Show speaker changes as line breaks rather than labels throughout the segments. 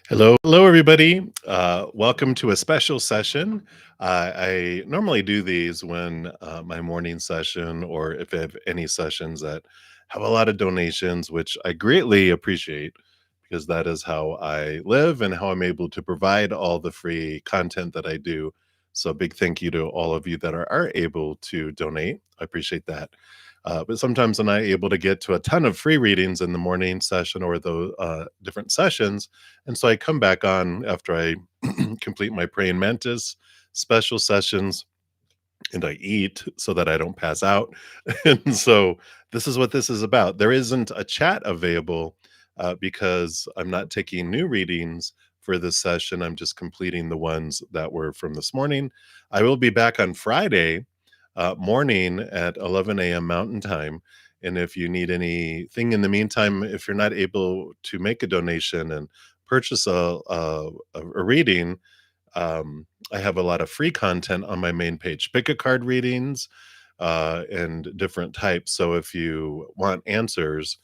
Hello, everybody. Welcome to a special session. I normally do these when my morning session, or if I have any sessions that have a lot of donations, which I greatly appreciate because that is how I live and how I'm able to provide all the free content that I do. So, big thank you to all of you that are able to donate. I appreciate that. But sometimes I'm not able to get to a ton of free readings in the morning session or the different sessions, and so I come back on after I complete my praying mantis special sessions and I eat so that I don't pass out. And so this is what this is about. There isn't a chat available because I'm not taking new readings for this session. I'm just completing the ones that were from this morning. I will be back on Friday morning at 11 a.m. Mountain Time. And if you need anything in the meantime, if you're not able to make a donation and purchase a reading, I have a lot of free content on my main page, pick a card readings and different types. So if you want answers,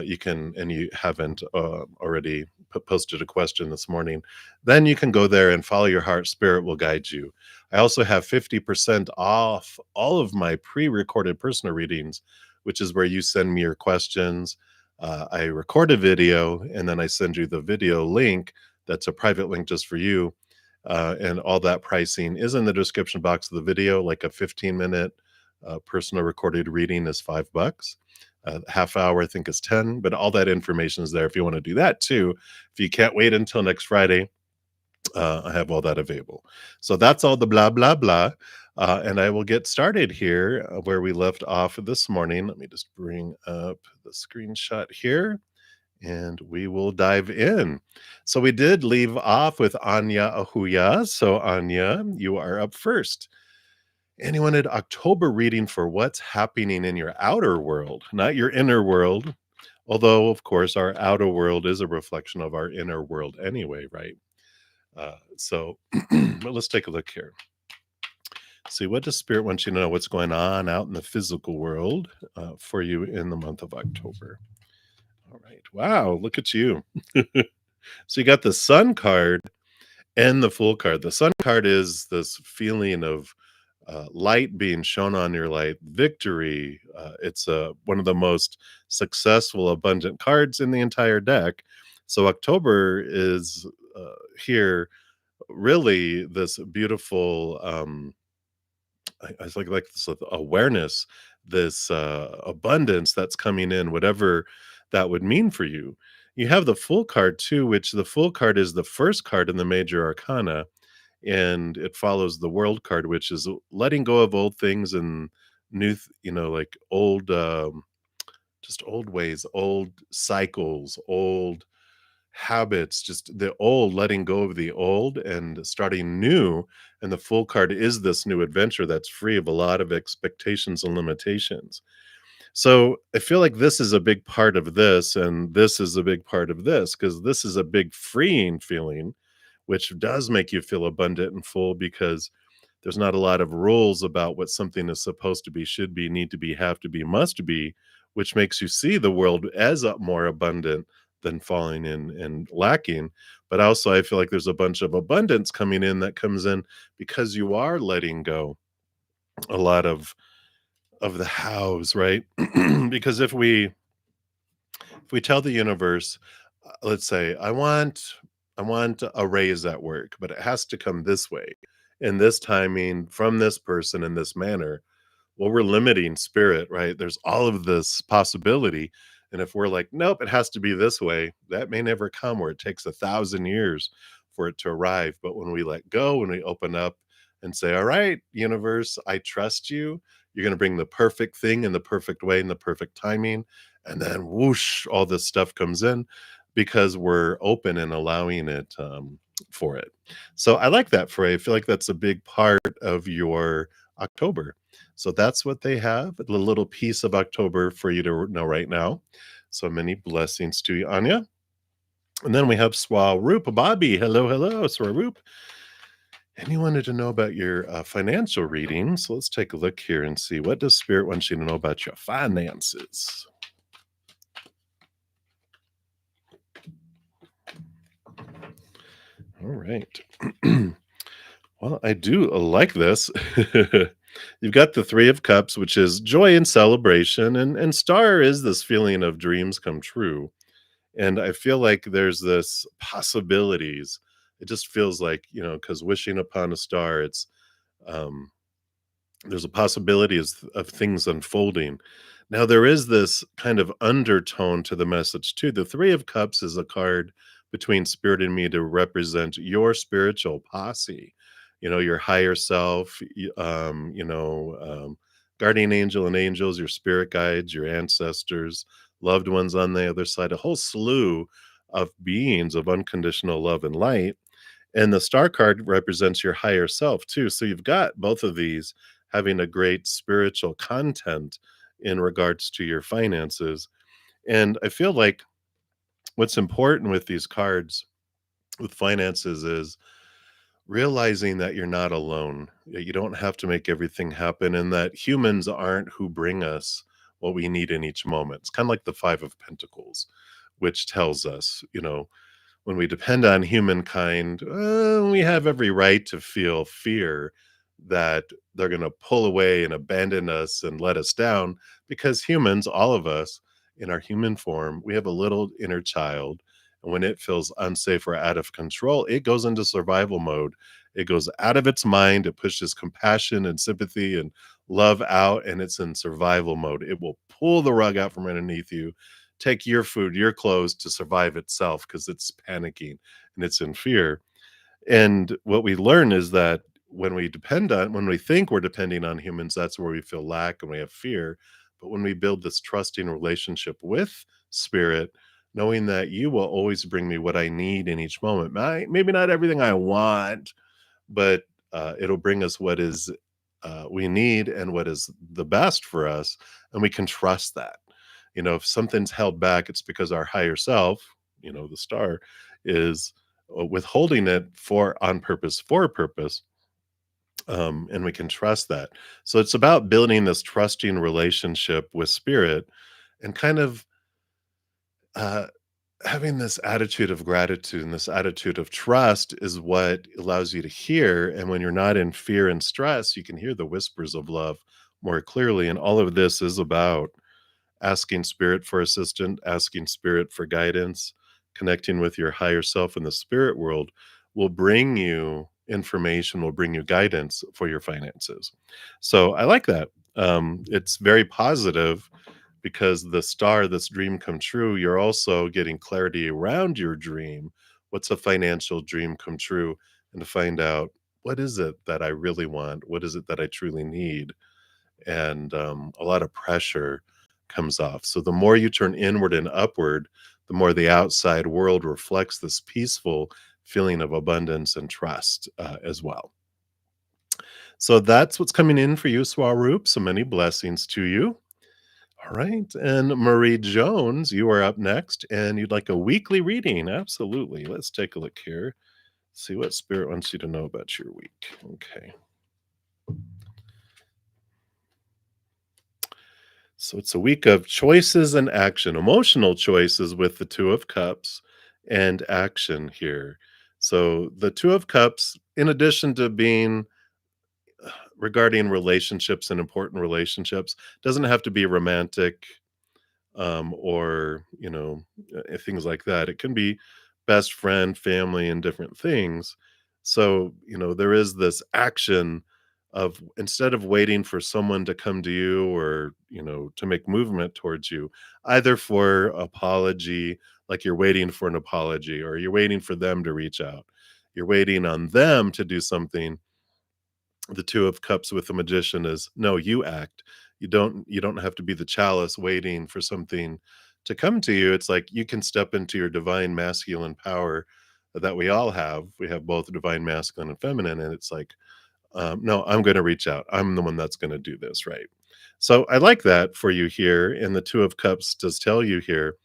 you can, and you haven't already posted a question this morning, then you can go there and follow your heart. Spirit will guide you. I also have 50% off all of my pre recorded personal readings, which is where you send me your questions. I record a video and then I send you the video link. That's a private link just for you, and all that pricing is in the description box of the video. Like a 15-minute personal recorded reading is $5. Half hour, I think, is 10. But all that information is there if you want to do that too. If you can't wait until next Friday, I have all that available. So that's all the blah blah blah. And I will get started here where we left off this morning. Let me just bring up the screenshot here and we will dive in. So we did leave off with Anya Ahuya. So Anya, you are up first. And you wanted October reading for what's happening in your outer world, not your inner world. Although, of course, our outer world is a reflection of our inner world anyway, right? So but let's take a look here. See, what does Spirit want you to know what's going on out in the physical world for you in the month of October? All right. Wow, look at you. So you got the Sun card and the Fool card. The Sun card is this feeling of light being shown on your light, victory. It's one of the most successful, abundant cards in the entire deck. So October is here, really this beautiful. I like this awareness, this abundance that's coming in, whatever that would mean for you. You have the Fool card too, which the Fool card is the first card in the major arcana, and it follows the World card, which is letting go of old things and new, like old, just old ways, old cycles, old habits, just the old, letting go of the old and starting new. And the Fool card is this new adventure that's free of a lot of expectations and limitations. So I feel like this is a big part of this, and this is a big part of this, because this is a big freeing feeling, which does make you feel abundant and full because there's not a lot of rules about what something is supposed to be, should be, need to be, have to be, must be, which makes you see the world as more abundant than falling in and lacking. But also, I feel like there's a bunch of abundance coming in that comes in because you are letting go a lot of the hows, right? Because if we tell the universe, let's say, I want a raise at work, but it has to come this way, in this timing, from this person, in this manner. Well, we're limiting spirit, right? There's all of this possibility. And if we're like, nope, it has to be this way, that may never come, or it takes 1,000 years for it to arrive. But when we let go, when we open up and say, all right, universe, I trust you. You're going to bring the perfect thing in the perfect way, in the perfect timing. And then whoosh, all this stuff comes in because we're open and allowing it for it. So I like that, Frey. I feel like that's a big part of your October. So that's what they have, a little piece of October for you to know right now. So many blessings to you, Anya. And then we have Swaroop Bobby. Hello, hello, Swaroop. And you wanted to know about your financial reading. So let's take a look here and see, what does Spirit want you to know about your finances? All right. Well, I do like this. You've got the Three of Cups, which is joy and celebration, and Star is this feeling of dreams come true. And I feel like there's this possibilities. It just feels like, because wishing upon a star, um, there's a possibility of things unfolding. Now, there is this kind of undertone to the message, too. The Three of Cups is a card between Spirit and me to represent your spiritual posse, your higher self, guardian angel and angels, your spirit guides, your ancestors, loved ones on the other side, a whole slew of beings of unconditional love and light, and the star card represents your higher self too. So you've got both of these having a great spiritual content in regards to your finances. And I feel like what's important with these cards with finances is realizing that you're not alone. You don't have to make everything happen, and that humans aren't who bring us what we need in each moment. It's kind of like the Five of Pentacles, which tells us, when we depend on humankind, we have every right to feel fear that they're going to pull away and abandon us and let us down, because humans, all of us in our human form, we have a little inner child. And when it feels unsafe or out of control, it goes into survival mode. It goes out of its mind. It pushes compassion and sympathy and love out, and it's in survival mode. It will pull the rug out from underneath you, take your food, your clothes to survive itself because it's panicking and it's in fear. And what we learn is that when we think we're depending on humans, that's where we feel lack and we have fear. But when we build this trusting relationship with spirit, knowing that you will always bring me what I need in each moment, maybe not everything I want, but it'll bring us what is we need and what is the best for us, and we can trust that. If something's held back, it's because our higher self, the star, is withholding it for a purpose, and we can trust that. So it's about building this trusting relationship with spirit, and kind of uh, having this attitude of gratitude and this attitude of trust is what allows you to hear. And when you're not in fear and stress, you can hear the whispers of love more clearly. And all of this is about asking spirit for assistance, asking spirit for guidance, connecting with your higher self in the spirit world will bring you information, will bring you guidance for your finances. So I like that. It's very positive because the star, this dream come true, you're also getting clarity around your dream. What's a financial dream come true? And to find out, what is it that I really want? What is it that I truly need? And a lot of pressure comes off. So the more you turn inward and upward, the more the outside world reflects this peaceful feeling of abundance and trust as well. So that's what's coming in for you, Swaroop. So many blessings to you. All right. And Marie Jones, you are up next, and you'd like a weekly reading. Absolutely. Let's take a look here. See what Spirit wants you to know about your week. Okay. So it's a week of choices and action, emotional choices with the Two of Cups and action here. So the Two of Cups, in addition to being regarding relationships and important relationships, doesn't have to be romantic, or things like that. It can be best friend, family, and different things. So there is this action of, instead of waiting for someone to come to you, or to make movement towards you, either for apology, like you're waiting for an apology, or you're waiting for them to reach out, you're waiting on them to do something. The Two of Cups with the Magician is, no, you act. You don't have to be the chalice waiting for something to come to you. It's like you can step into your divine masculine power that we all have. We have both divine masculine and feminine, and it's like, no, I'm going to reach out. I'm the one that's going to do this, right? So I like that for you here. And the Two of Cups does tell you here,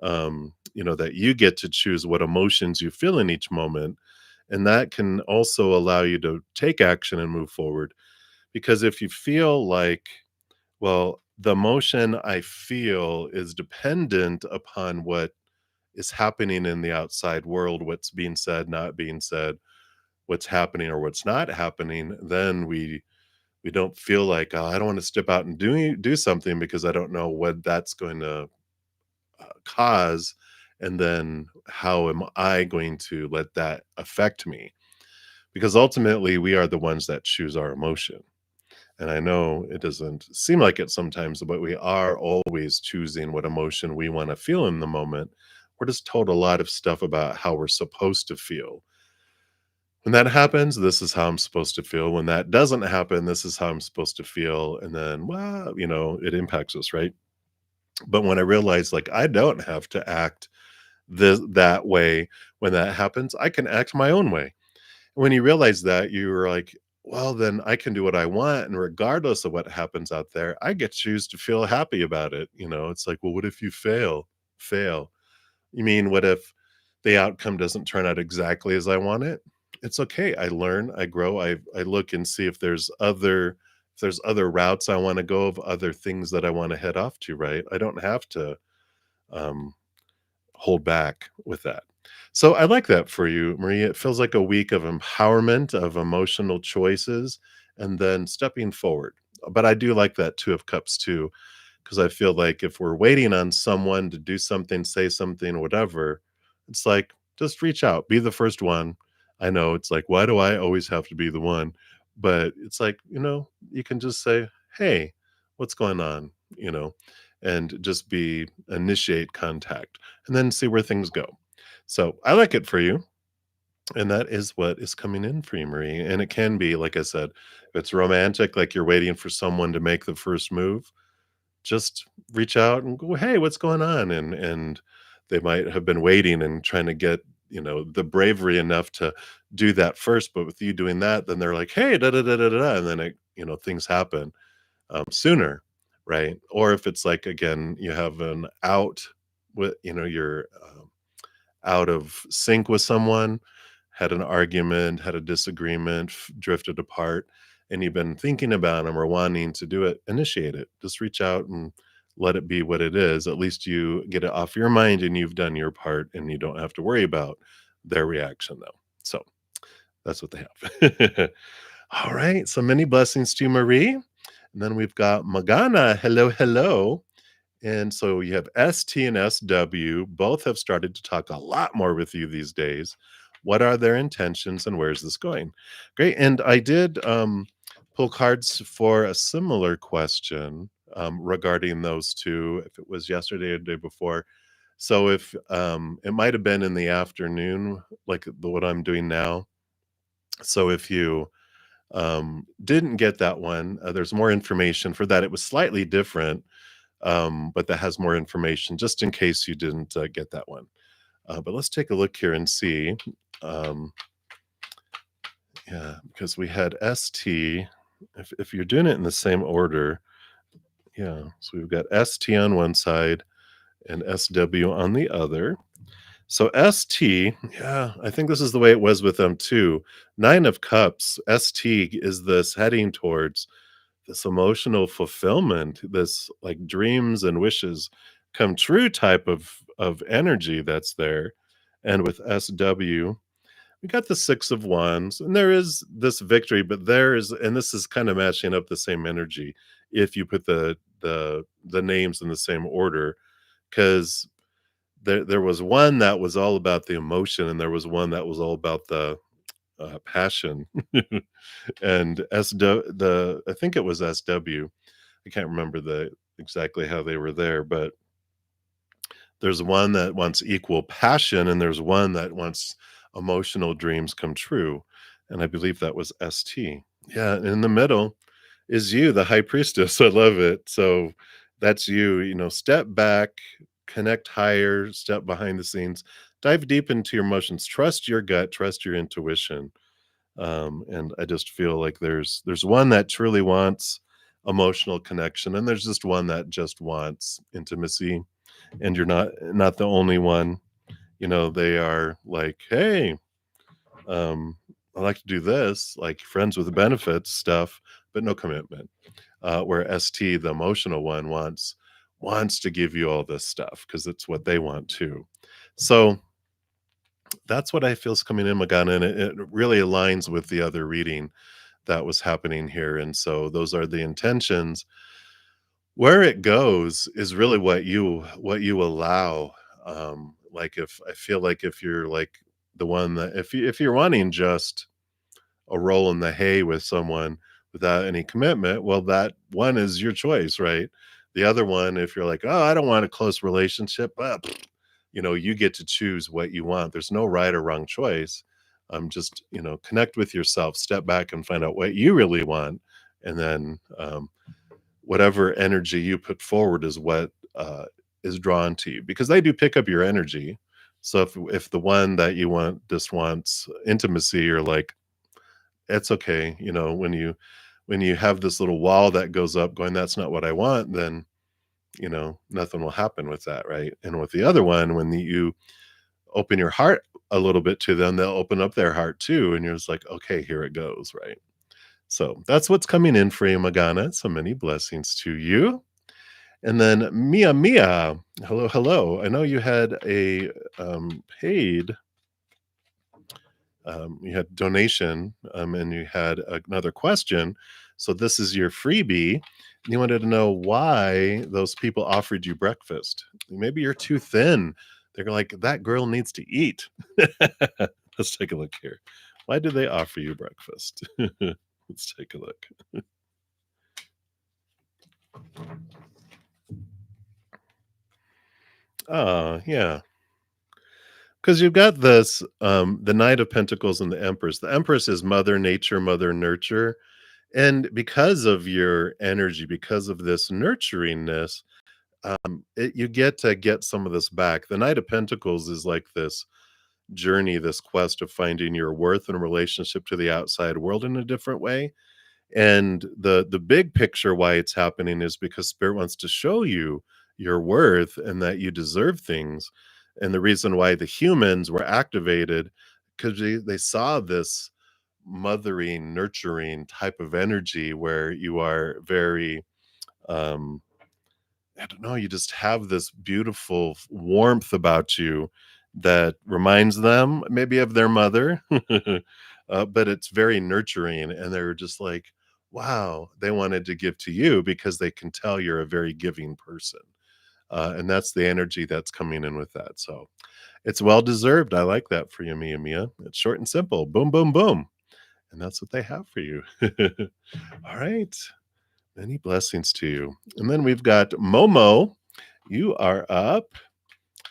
that you get to choose what emotions you feel in each moment. And that can also allow you to take action and move forward. Because if you feel like, well, the emotion I feel is dependent upon what is happening in the outside world, what's being said, not being said, what's happening or what's not happening, then we don't feel like, "Oh, I don't wanna step out and do something because I don't know what that's going to, cause, and then how am I going to let that affect me?" Because ultimately, we are the ones that choose our emotion. And I know it doesn't seem like it sometimes, but we are always choosing what emotion we wanna feel in the moment. We're just told a lot of stuff about how we're supposed to feel. When that happens, this is how I'm supposed to feel. When that doesn't happen, this is how I'm supposed to feel. And then, well, it impacts us, right? But when I realized, like, I don't have to act that way when that happens, I can act my own way. When you realize that, you're like, well, then I can do what I want. And regardless of what happens out there, I get to choose to feel happy about it. It's like, well, what if you fail? Fail. You mean, what if the outcome doesn't turn out exactly as I want it? It's okay. I learn, I grow, I look and see if there's other routes I want to go, of other things that I want to head off to, right? I don't have to um hold back with that. So I like that for you, Maria. It feels like a week of empowerment, of emotional choices, and then stepping forward. But I do like that Two of Cups too, because I feel like if we're waiting on someone to do something, say something, whatever, it's like, just reach out, be the first one. I know it's like, why do I always have to be the one? But it's like, you can just say, hey, what's going on? You know, and just initiate contact and then see where things go. So I like it for you. And that is what is coming in for you, Marie. And it can be, like I said, if it's romantic, like you're waiting for someone to make the first move, just reach out and go, "Hey, what's going on?" And they might have been waiting and trying to get, the bravery enough to do that first, but with you doing that, then they're like, "Hey, da da da da da," da," and then things happen sooner, right? Or if it's like, again, you have an out with, you're out of sync with someone, had an argument, had a disagreement, drifted apart, and you've been thinking about them or wanting to do it, initiate it. Just reach out and let it be what it is. At least you get it off your mind and you've done your part and you don't have to worry about their reaction, though. So that's what they have. All right. So many blessings to you, Marie. And then we've got Magana. Hello, hello. And so you have ST and SW, both have started to talk a lot more with you these days. What are their intentions and where's this going? Great. And I did pull cards for a similar question regarding those two, if it was yesterday or the day before. So if it might have been in the afternoon, like what I'm doing now. So if you didn't get that one, there's more information for that. It was slightly different, but that has more information just in case you didn't get that one. But let's take a look here and see. Um, yeah, because we had ST. If you're doing it in the same order, yeah. So we've got ST on one side and SW on the other. So ST, yeah, I think this is the way it was with them too. Nine of Cups, ST is this heading towards this emotional fulfillment, this like dreams and wishes come true type of energy that's there. And with SW, we got the Six of Wands, and there is this victory, but there is, and this is kind of matching up the same energy if you put the names in the same order, because there was one that was all about the emotion, and there was one that was all about the passion. And I think it was SW. I can't remember the exactly how they were there, but there's one that wants equal passion, and there's one that wants emotional dreams come true, and I believe that was ST. Yeah, in the middle is you, the high priestess. I love it. So that's you, step back, connect higher, step behind the scenes, dive deep into your emotions, trust your gut, trust your intuition. And I just feel like there's one that truly wants emotional connection, and there's just one that just wants intimacy, and you're not the only one. They are like, hey, I like to do this, like friends with benefits stuff, but no commitment. Where ST, the emotional one, wants to give you all this stuff because it's what they want too. So that's what I feel is coming in, Magana, and it really aligns with the other reading that was happening here. And so those are the intentions. Where it goes is really what you allow. Like if I feel like if you're like the one that if you're wanting just a roll in the hay with someone without any commitment, well, that one is your choice, right? The other one, if you're like, oh, I don't want a close relationship, you get to choose what you want. There's no right or wrong choice. Just connect with yourself, step back, and find out what you really want, and then whatever energy you put forward is what is drawn to you because they do pick up your energy. So if the one that you want just wants intimacy, you're like, it's okay. When you have this little wall that goes up going, that's not what I want, then nothing will happen with that, right? And with the other one, when you open your heart a little bit to them, they'll open up their heart too, and you're just like, okay, here it goes, right? So that's what's coming in for you, Magana. So many blessings to you. And then Mia, hello, hello. I know you had a paid, you had donation, and you had another question. So this is your freebie. And you wanted to know why those people offered you breakfast. Maybe you're too thin. They're like, that girl needs to eat. Let's take a look here. Why did they offer you breakfast? Let's take a look. Oh, yeah. Because you've got this, the Knight of Pentacles and the Empress. The Empress is Mother Nature, Mother Nurture. And because of your energy, because of this nurturingness, you get to get some of this back. The Knight of Pentacles is like this journey, this quest of finding your worth in relationship to the outside world in a different way. And the big picture why it's happening is because spirit wants to show you your worth and that you deserve things. And the reason why the humans were activated because they saw this mothering, nurturing type of energy where you are very um I don't know, you just have this beautiful warmth about you that reminds them maybe of their mother, but it's very nurturing, and they're just like, wow, they wanted to give to you because they can tell you're a very giving person. And that's the energy that's coming in with that. So it's well deserved. I like that for you, Mia. It's short and simple. Boom, boom, boom. And that's what they have for you. All right. Many blessings to you. And then we've got Momo. You are up.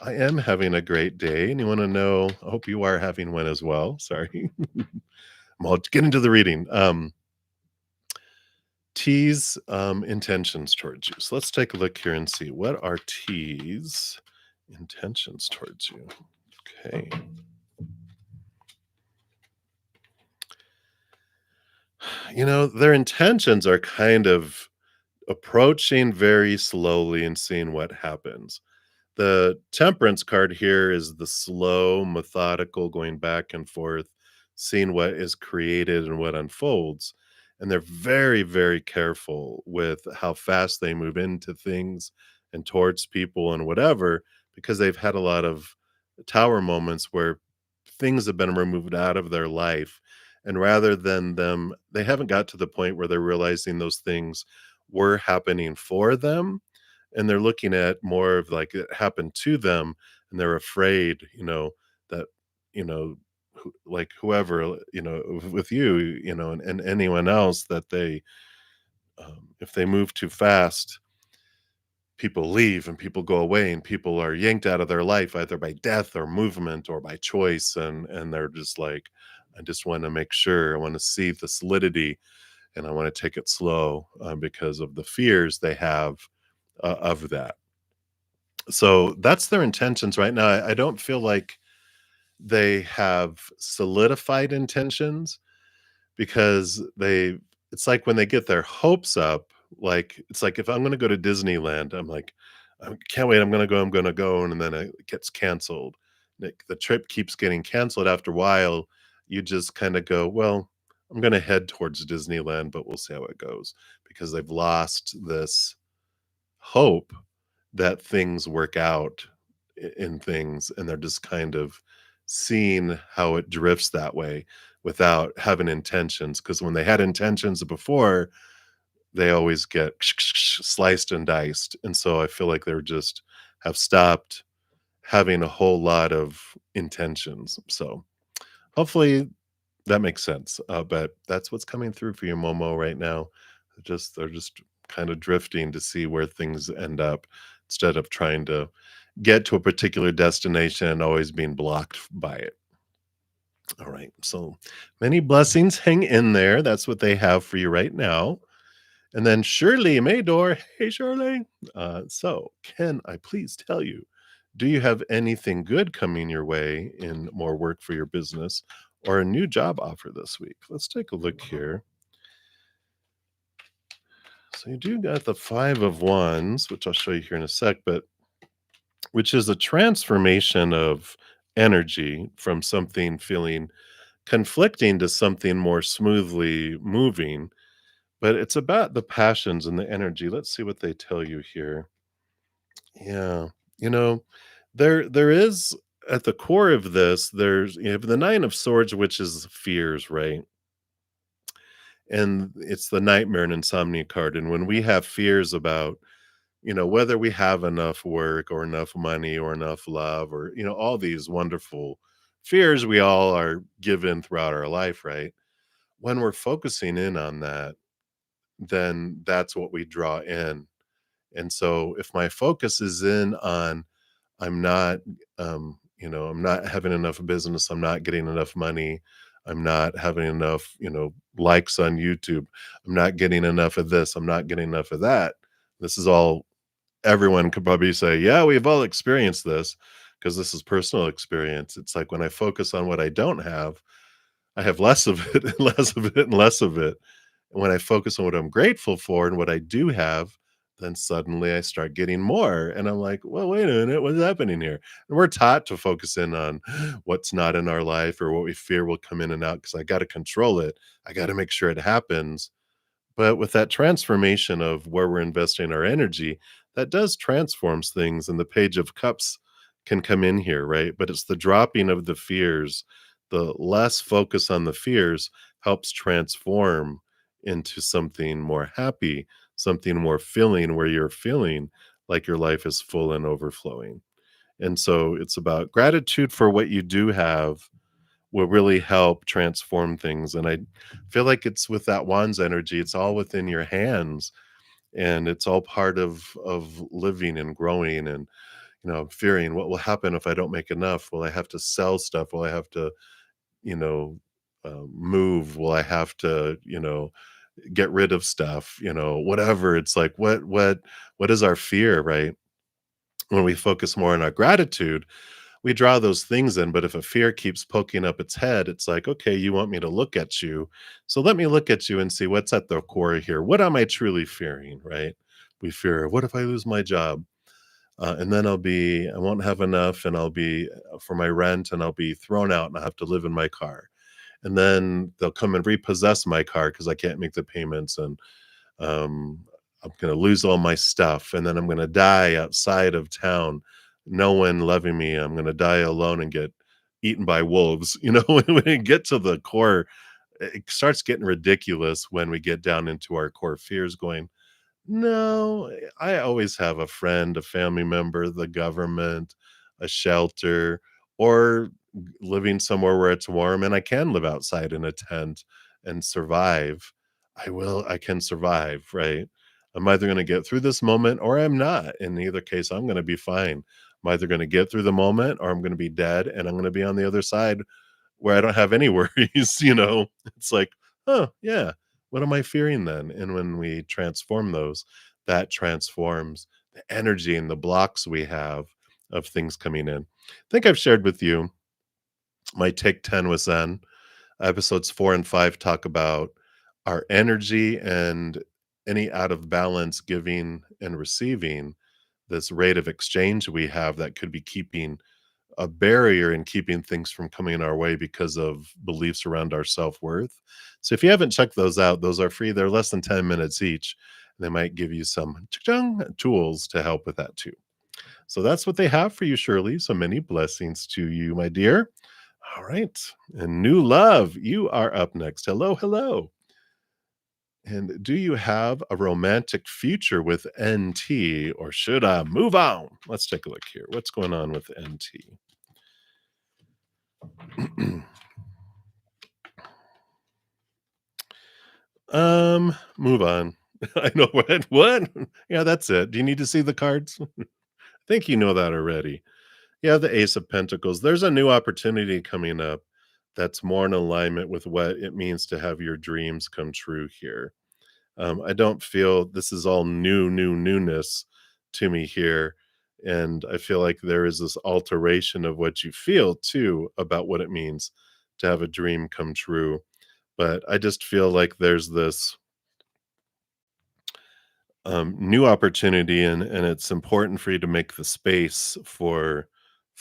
I am having a great day. And you want to know, I hope you are having one as well. Sorry. I'll get into the reading. T's intentions towards you. So let's take a look here and see what are T's intentions towards you. Okay. Their intentions are kind of approaching very slowly and seeing what happens. The temperance card here is the slow, methodical going back and forth, seeing what is created and what unfolds. And they're very, very careful with how fast they move into things and towards people and whatever, because they've had a lot of tower moments where things have been removed out of their life. And rather than them, they haven't got to the point where they're realizing those things were happening for them, and they're looking at more of like it happened to them, and they're afraid, that like whoever, with you, and anyone else that they if they move too fast, people leave and people go away and people are yanked out of their life either by death or movement or by choice, and they're just like, I just want to make sure, I want to see the solidity, and I want to take it slow, because of the fears they have, of that. So that's their intentions right now. I don't feel like they have solidified intentions because it's like when they get their hopes up, like it's like if I'm going to go to Disneyland, I'm like, I can't wait, I'm going to go, and then it gets canceled. The trip keeps getting canceled. After a while, you just kind of go, well, I'm going to head towards Disneyland, but we'll see how it goes, because they've lost this hope that things work out in things, and they're just kind of seeing how it drifts that way without having intentions. Because when they had intentions before, they always get sliced and diced, and so I feel like they're just have stopped having a whole lot of intentions. So hopefully that makes sense. But that's what's coming through for you, Momo, right now. They're just kind of drifting to see where things end up instead of trying to get to a particular destination and always being blocked by it. All right. So many blessings hang in there. That's what they have for you right now. And then Shirley Maydor. Hey, Shirley. So, can I please tell you, do you have anything good coming your way in more work for your business or a new job offer this week? Let's take a look here. So, you do got the Five of Wands, which I'll show you here in a sec, but which is a transformation of energy from something feeling conflicting to something more smoothly moving. But it's about the passions and the energy. Let's see what they tell you here. Yeah. You know, there is at the core of this, there's you have the Nine of Swords, which is fears, right? And it's the nightmare and insomnia card. And when we have fears about, whether we have enough work or enough money or enough love or, all these wonderful fears we all are given throughout our life, right? When we're focusing in on that, then that's what we draw in. And so if my focus is in on I'm not, I'm not having enough business, I'm not getting enough money, I'm not having enough, likes on YouTube, I'm not getting enough of this, I'm not getting enough of that. This is all everyone could probably say, yeah, we've all experienced this because this is personal experience. It's like when I focus on what I don't have, I have less of it and less of it and less of it. And when I focus on what I'm grateful for and what I do have, then suddenly I start getting more. And I'm like, well, wait a minute, what's happening here? And we're taught to focus in on what's not in our life or what we fear will come in and out because I got to control it. I got to make sure it happens. But with that transformation of where we're investing our energy, that does transforms things, and the Page of Cups can come in here, right? But it's the dropping of the fears. The less focus on the fears helps transform into something more happy, something more filling, where you're feeling like your life is full and overflowing. And so it's about gratitude for what you do have will really help transform things. And I feel like it's with that Wands energy, it's all within your hands and it's all part of living and growing and fearing what will happen if I don't make enough. Will I have to sell stuff? Will I have to, you know, move? Will I have to, get rid of stuff? Whatever. It's like what is our fear, right? When we focus more on our gratitude, we draw those things in. But if a fear keeps poking up its head, it's like, okay, you want me to look at you. So let me look at you and see what's at the core here. What am I truly fearing, right? We fear, what if I lose my job? And then I won't have enough and I'll be for my rent and I'll be thrown out and I have to live in my car. And then they'll come and repossess my car because I can't make the payments. And um, I'm going to lose all my stuff, and then I'm going to die outside of town, no one loving me. I'm going to die alone and get eaten by wolves. When we get to the core, it starts getting ridiculous when we get down into our core fears going, no, I always have a friend, a family member, the government, a shelter, or living somewhere where it's warm and I can live outside in a tent and survive. I can survive, right? I'm either going to get through this moment or I'm not. In either case, I'm going to be fine. I'm either going to get through the moment or I'm going to be dead and I'm going to be on the other side where I don't have any worries. It's like, "Oh, yeah, what am I fearing then?" And when we transform those, that transforms the energy and the blocks we have of things coming in. I think I've shared with you my Take 10 with Zen. Episodes 4 and 5 talk about our energy and any out of balance giving and receiving, this rate of exchange we have that could be keeping a barrier in keeping things from coming our way because of beliefs around our self-worth. So if you haven't checked those out, those are free. They're less than 10 minutes each. They might give you some tools to help with that too. So that's what they have for you, Shirley. So many blessings to you, my dear. All right. And new love, you are up next. Hello, hello. And do you have a romantic future with NT or should I move on? Let's take a look here. What's going on with NT? Move on. I know what. What? Yeah, that's it. Do you need to see the cards? I think you know that already. Yeah, the Ace of Pentacles. There's a new opportunity coming up that's more in alignment with what it means to have your dreams come true here. I don't feel this is all newness to me here. And I feel like there is this alteration of what you feel too about what it means to have a dream come true. But I just feel like there's this new opportunity, and it's important for you to make the space for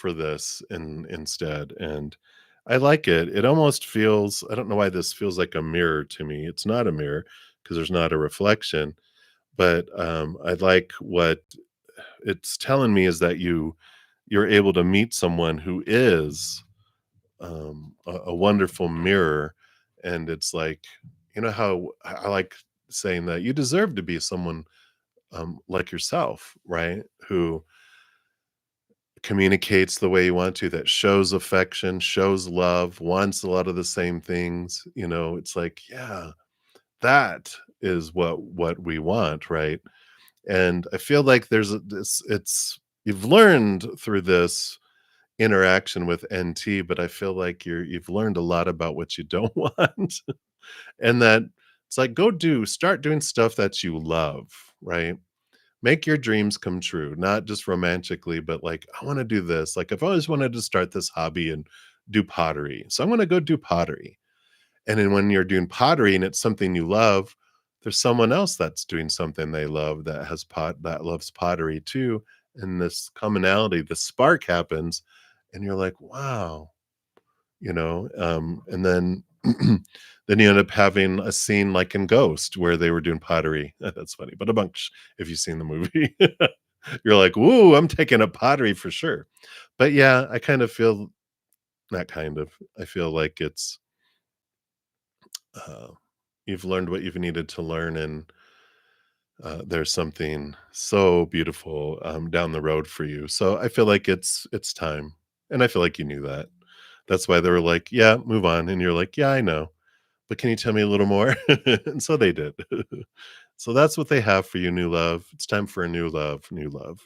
this instead. And I like it. It almost feels, I don't know why this feels like a mirror to me. It's not a mirror because there's not a reflection, but I like what it's telling me is that you're able to meet someone who is a wonderful mirror. And it's like, you know how I like saying that you deserve to be someone like yourself, right? Who communicates the way you want to, that shows affection, shows love, wants a lot of the same things. It's like, yeah, that is what we want, right? And I feel like there's this. It's you've learned through this interaction with NT, but I feel like you've learned a lot about what you don't want, and that it's like start doing stuff that you love, right? Make your dreams come true, not just romantically, but like, I want to do this. Like, I've always wanted to start this hobby and do pottery. So I'm going to go do pottery. And then when you're doing pottery and it's something you love, there's someone else that's doing something they love that loves pottery too. And this commonality, the spark happens, and you're like, wow, and then then you end up having a scene like in Ghost where they were doing pottery. That's funny, but a bunch if you've seen the movie. You're like, "Woo, I'm taking up pottery for sure." But yeah, I kind of feel that kind of. I feel like it's uh, you've learned what you've needed to learn, and there's something so beautiful down the road for you. So I feel like it's time, and I feel like you knew that. That's why they were like, "Yeah, move on," and you're like, "Yeah, I know." But can you tell me a little more? And so they did. So that's what they have for you, new love. It's time for a new love, new love.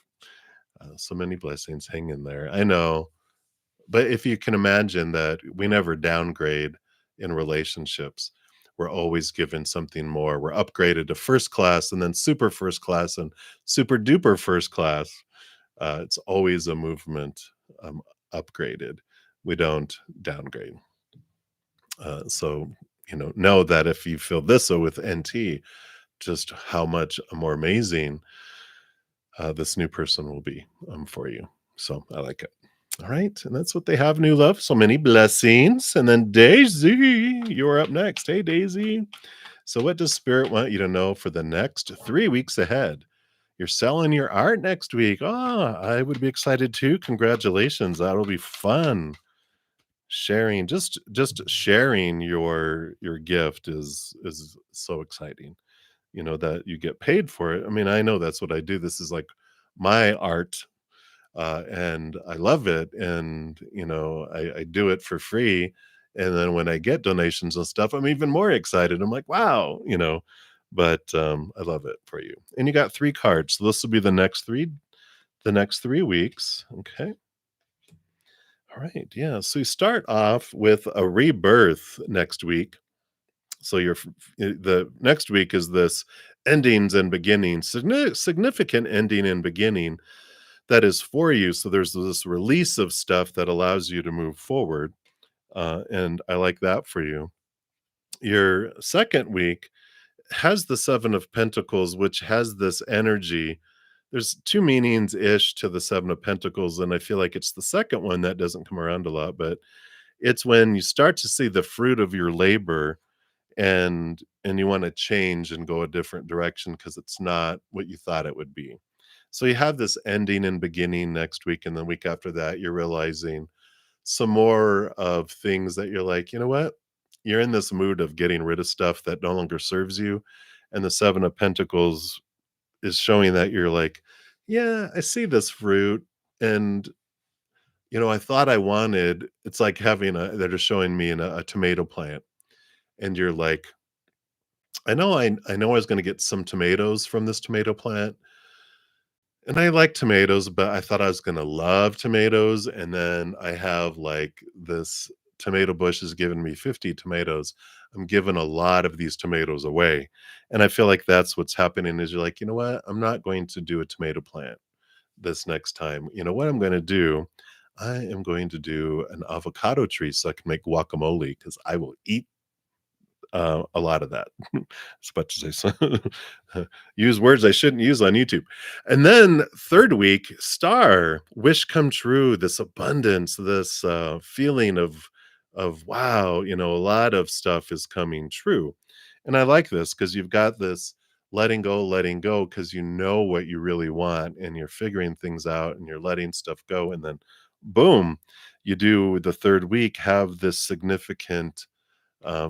So many blessings. Hang in there. I know. But if you can imagine that we never downgrade in relationships, we're always given something more. We're upgraded to first class and then super first class and super duper first class. It's always a movement um, upgraded. We don't downgrade. So, know that if you feel this so with NT, just how much more amazing this new person will be for you. So I like it. All right. And that's what they have, new love. So many blessings. And then Daisy, you're up next. Hey, Daisy. So, what does Spirit want you to know for the next 3 weeks ahead? You're selling your art next week. Ah, I would be excited too. Congratulations. That'll be fun. Sharing, just sharing your gift is so exciting, that you get paid for it. I mean, I know that's what I do. This is like my art, and I love it, and I do it for free. And then when I get donations and stuff, I'm even more excited. I'm like, wow, but I love it for you. And you got 3 cards, so this will be the next 3 weeks. Okay. All right. Yeah. So you start off with a rebirth next week. So the next week is this endings and beginnings, significant ending and beginning that is for you. So there's this release of stuff that allows you to move forward. And I like that for you. Your second week has the Seven of Pentacles, which has this energy. There's two meanings ish to the Seven of Pentacles, and I feel like it's the second one that doesn't come around a lot, but it's when you start to see the fruit of your labor, and you want to change and go a different direction because it's not what you thought it would be. So you have this ending and beginning next week, and the week after that, you're realizing some more of things that you're like, you know what? You're in this mood of getting rid of stuff that no longer serves you. And the Seven of Pentacles is showing that you're like, yeah, I see this fruit. And, I thought I wanted, it's like having they're just showing me a tomato plant. And you're like, I know I was going to get some tomatoes from this tomato plant. And I like tomatoes, but I thought I was gonna love tomatoes, and then I have, like, this tomato bush is giving me 50 tomatoes. I'm giving a lot of these tomatoes away, and I feel like that's what's happening is you're like, "You know what? I'm not going to do a tomato plant this next time. You know what I'm gonna do? I am going to do an avocado tree so I can make guacamole because I will eat a lot of that. It's about to say use words I shouldn't use on YouTube. And then third week, star, wish come true, this abundance, this feeling of wow, a lot of stuff is coming true. And I like this because you've got this letting go because you know what you really want and you're figuring things out and you're letting stuff go. And then boom, you do the third week have this significant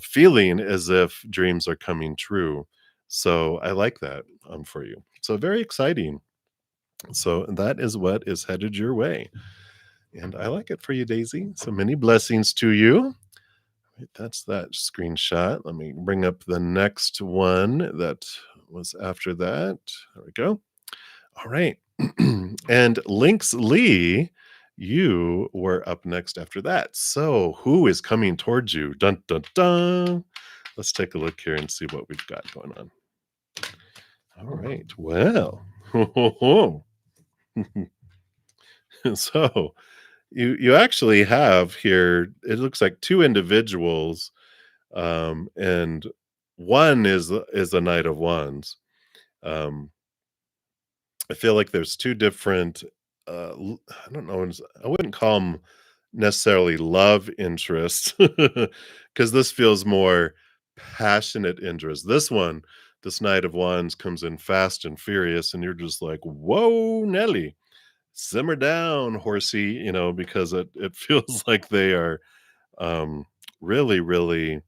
feeling as if dreams are coming true. So I like that for you. So very exciting. So that is what is headed your way. And I like it for you, Daisy. So many blessings to you. Right, that's that screenshot. Let me bring up the next one that was after that. There we go. All right. And Lynx Lee, you were up next after that. So who is coming towards you? Dun dun dun. Let's take a look here and see what we've got going on. All right. Well, so you actually have here, it looks like two individuals, and one is a Knight of Wands. Um, I feel like there's 2 different, I don't know, I wouldn't call them necessarily love interests, because this feels more passionate interest. This Knight of Wands comes in fast and furious, and you're just like, "Whoa, Nelly, simmer down, horsey," because it feels like they are, really, really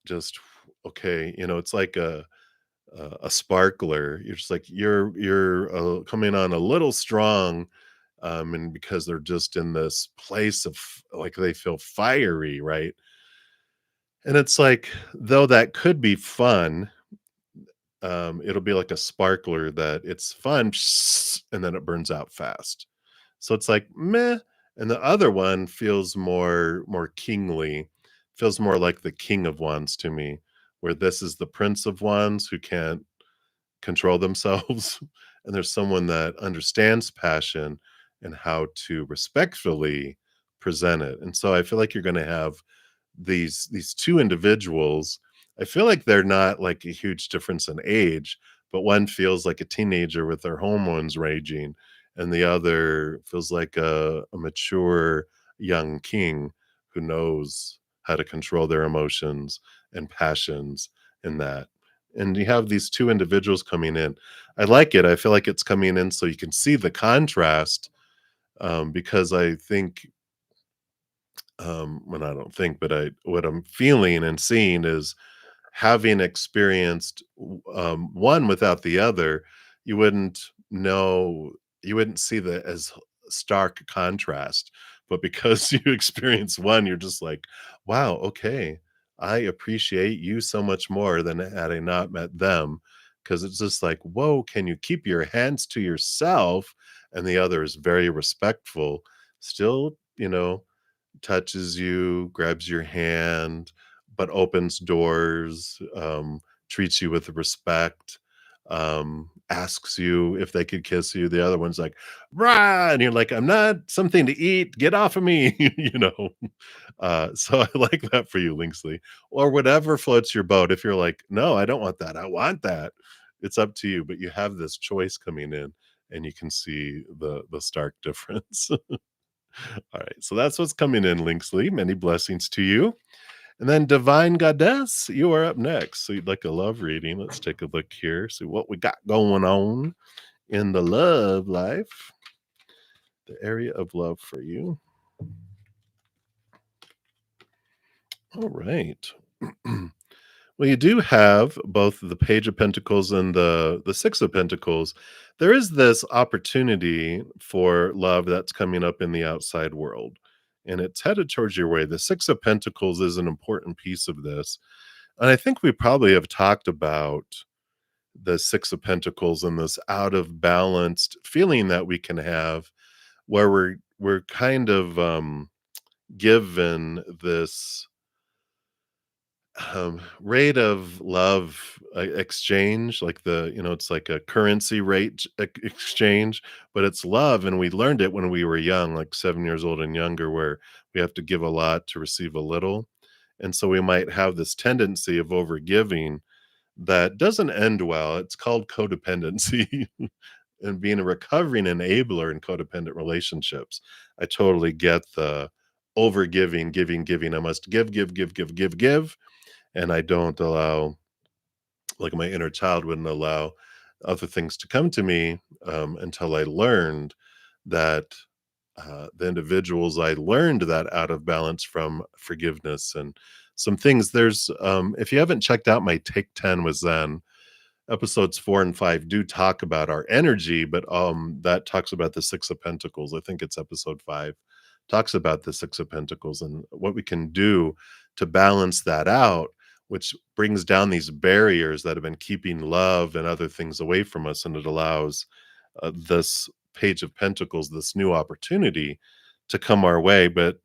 just okay, it's like a sparkler. You're just like you're coming on a little strong, and because they're just in this place of like they feel fiery, right? And it's like though that could be fun, it'll be like a sparkler that it's fun, and then it burns out fast. So it's like meh, and the other one feels more kingly, feels more like the King of Wands to me, where this is the Prince of Wands who can't control themselves and there's someone that understands passion and how to respectfully present it. And so I feel like you're going to have these two individuals. I feel like they're not like a huge difference in age, but one feels like a teenager with their hormones raging and the other feels like a mature young king who knows how to control their emotions and passions in that. And you have these two individuals coming in. I like it. I feel like it's coming in so you can see the contrast, because I think, well, I don't think, but what I'm feeling and seeing is having experienced one without the other, you wouldn't know, you wouldn't see the as stark contrast. But because you experience one, you're just like, wow, okay, I appreciate you so much more than had I not met them. Because it's just like, whoa, can you keep your hands to yourself? And the other is very respectful, still, touches you, grabs your hand, but opens doors, treats you with respect, asks you if they could kiss you. The other one's like, "Rah!" And you're like, "I'm not something to eat. Get off of me." So I like that for you, Linksley, or whatever floats your boat. If you're like, "No, I don't want that. I want that." It's up to you, but you have this choice coming in, and you can see the stark difference. All right, so that's what's coming in, Linksley. Many blessings to you. And then Divine Goddess, you are up next. So you'd like a love reading. Let's take a look here, see what we got going on in the love life, the area of love for you. All right. Well, you do have both the Page of Pentacles and the Six of Pentacles. There is this opportunity for love that's coming up in the outside world, and it's headed towards your way. The Six of Pentacles is an important piece of this, and I think we probably have talked about the Six of Pentacles and this out of balanced feeling that we can have, where we're kind of given this rate of love exchange, like it's like a currency rate exchange, but it's love, and we learned it when we were young, like 7 years old and younger, where we have to give a lot to receive a little, and so we might have this tendency of over giving that doesn't end well. It's called codependency. And being a recovering enabler in codependent relationships, I totally get the over giving. I must give, and I don't allow, like, my inner child wouldn't allow other things to come to me, until I learned that, the individuals I learned that out of balance from forgiveness and some things. If you haven't checked out my Take 10 with Zen, episodes 4 and 5 do talk about our energy, but, that talks about the Six of Pentacles. I think it's episode 5, talks about the Six of Pentacles and what we can do to balance that out, which brings down these barriers that have been keeping love and other things away from us, and it allows, this Page of Pentacles, this new opportunity to come our way, but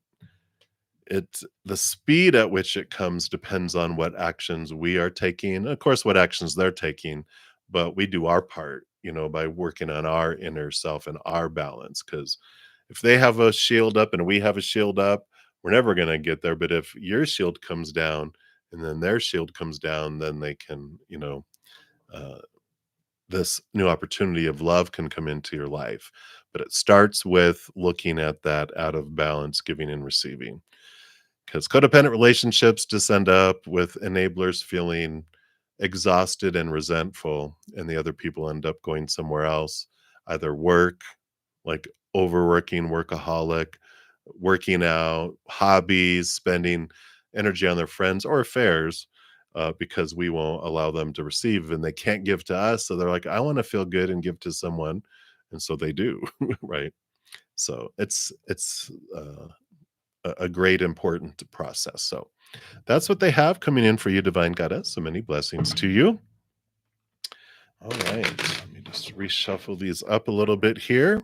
the speed at which it comes depends on what actions we are taking, of course, what actions they're taking, but we do our part, by working on our inner self and our balance. Because if they have a shield up and we have a shield up, we're never going to get there. But if your shield comes down and then their shield comes down, then they can, uh, this new opportunity of love can come into your life. But it starts with looking at that out of balance, giving and receiving, because codependent relationships just end up with enablers feeling exhausted and resentful, and the other people end up going somewhere else, either work, like overworking, workaholic, working out, hobbies, spending energy on their friends or affairs, because we won't allow them to receive and they can't give to us. So they're like, I want to feel good and give to someone. And so they do, right? So it's a great important process. So that's what they have coming in for you, Divine Goddess. So many blessings to you. All right, let me just reshuffle these up a little bit here.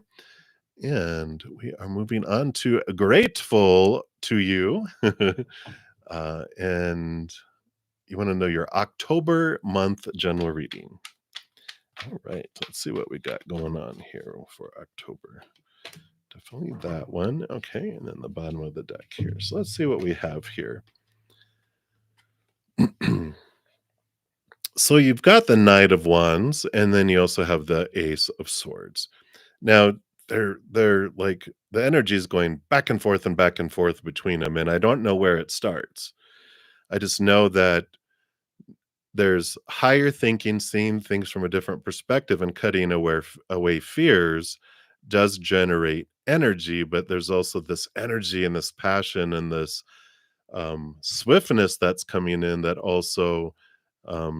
And we are moving on to grateful to you. And you want to know your October month general reading. All right, let's see what we got going on here for October. Definitely that one. Okay, and then the bottom of the deck here. So let's see what we have here. So you've got the Knight of Wands, and then you also have the Ace of Swords. Now, they're like the energy is going back and forth between them, and I don't know where it starts. I just know that there's higher thinking, seeing things from a different perspective, and cutting away fears does generate energy, but there's also this energy and this passion and this swiftness that's coming in that also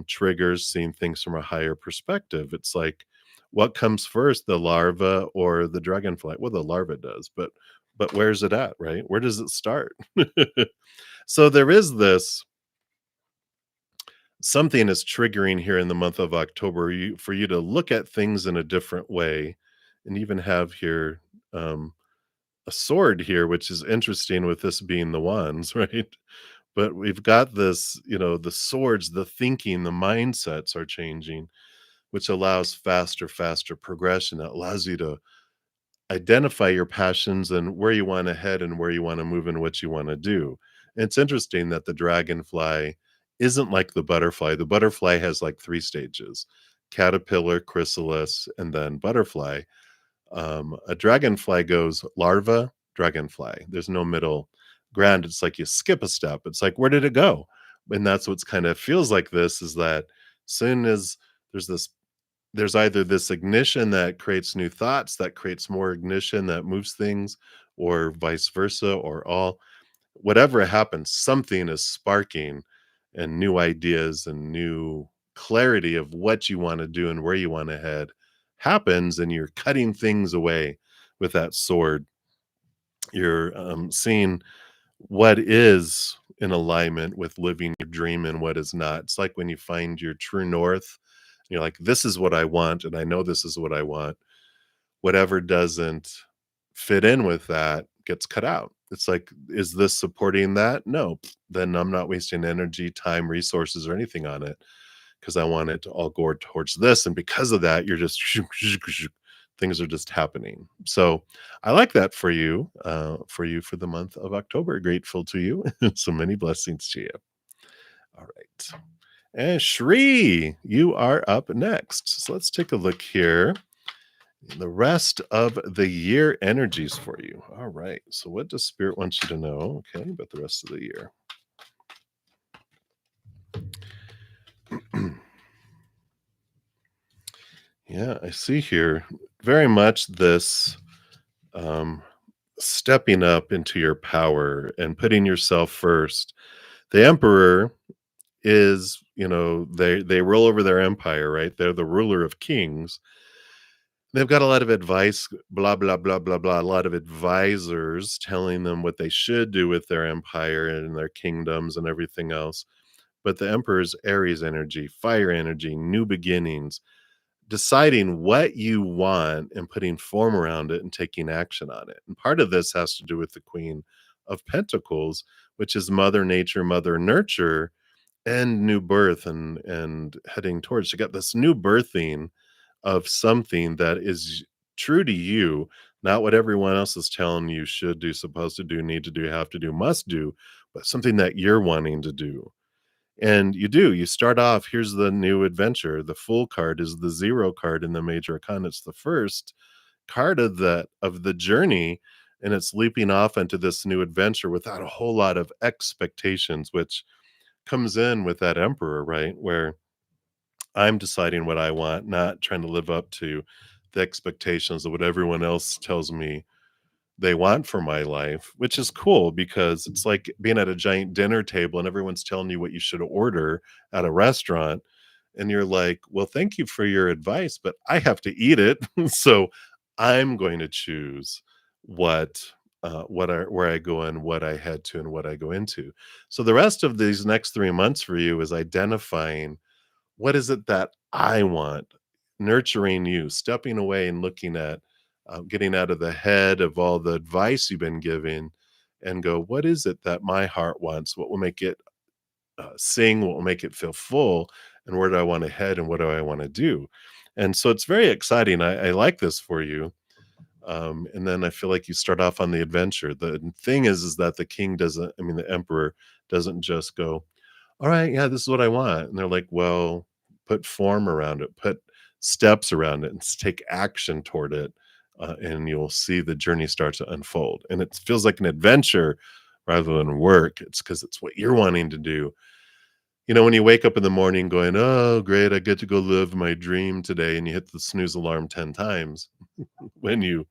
triggers seeing things from a higher perspective. It's like, what comes first, the larva or the dragonfly? Well, the larva does, but where's it at, right? Where does it start? So there is this something is triggering here in the month of October for you to look at things in a different way, and even have here a sword here, which is interesting with this being the wands, right? But we've got this, the swords, the thinking, the mindsets are changing, which allows faster progression. It allows you to identify your passions and where you want to head and where you want to move and what you want to do. And it's interesting that the dragonfly isn't like the butterfly. The butterfly has like three stages: caterpillar, chrysalis, and then butterfly. A dragonfly goes larva, dragonfly. There's no middle ground. It's like you skip a step. It's like, where did it go? And that's what's kind of feels like this is that soon as there's this there's either this ignition that creates new thoughts, that creates more ignition that moves things, or vice versa, or all. Whatever happens, something is sparking and new ideas and new clarity of what you want to do and where you want to head happens, and you're cutting things away with that sword. You're seeing what is in alignment with living your dream and what is not. It's like when you find your true north, you're like, this is what I want, and I know this is what I want. Whatever doesn't fit in with that gets cut out. It's like, is this supporting that? No. Then I'm not wasting energy, time, resources, or anything on it because I want it to all go towards this. And because of that, you're just things are just happening. So I like that for you for the month of October. Grateful to you. So many blessings to you. All right. And Shri, you are up next. So let's take a look here. The rest of the year energies for you. All right. So, what does Spirit want you to know? Okay, about the rest of the year. Yeah, I see here very much this um, stepping up into your power and putting yourself first. The Emperor is, they rule over their empire, right? They're the ruler of kings. They've got a lot of advice, blah, blah, blah, blah, blah, a lot of advisors telling them what they should do with their empire and their kingdoms and everything else. But the Emperor's Aries energy, fire energy, new beginnings, deciding what you want and putting form around it and taking action on it. And part of this has to do with the Queen of Pentacles, which is Mother Nature, Mother Nurture, and new birth and heading towards. You got this new birthing of something that is true to you, not what everyone else is telling you should do, supposed to do, need to do, have to do, must do, but something that you're wanting to do. And you do. You start off, here's the new adventure. The Fool card is the 0 card in the major arcana. It's the first card of the journey, and it's leaping off into this new adventure without a whole lot of expectations, which comes in with that Emperor, right? Where I'm deciding what I want, not trying to live up to the expectations of what everyone else tells me they want for my life, which is cool because it's like being at a giant dinner table and everyone's telling you what you should order at a restaurant. And you're like, well, thank you for your advice, but I have to eat it. So I'm going to choose where I go and what I head to and what I go into. So the rest of these next 3 months for you is identifying what is it that I want? Nurturing you, stepping away and looking at, getting out of the head of all the advice you've been giving and go, what is it that my heart wants? What will make it sing? What will make it feel full? And where do I want to head and what do I want to do? And so it's very exciting. I like this for you. And then I feel like you start off on the adventure. The thing is that the king doesn't, I mean, the emperor doesn't just go, all right, yeah, this is what I want. And they're like, well, put form around it, put steps around it, and take action toward it. And you'll see the journey start to unfold. And it feels like an adventure rather than work. It's because it's what you're wanting to do. When you wake up in the morning going, oh, great, I get to go live my dream today. And you hit the snooze alarm 10 times. When you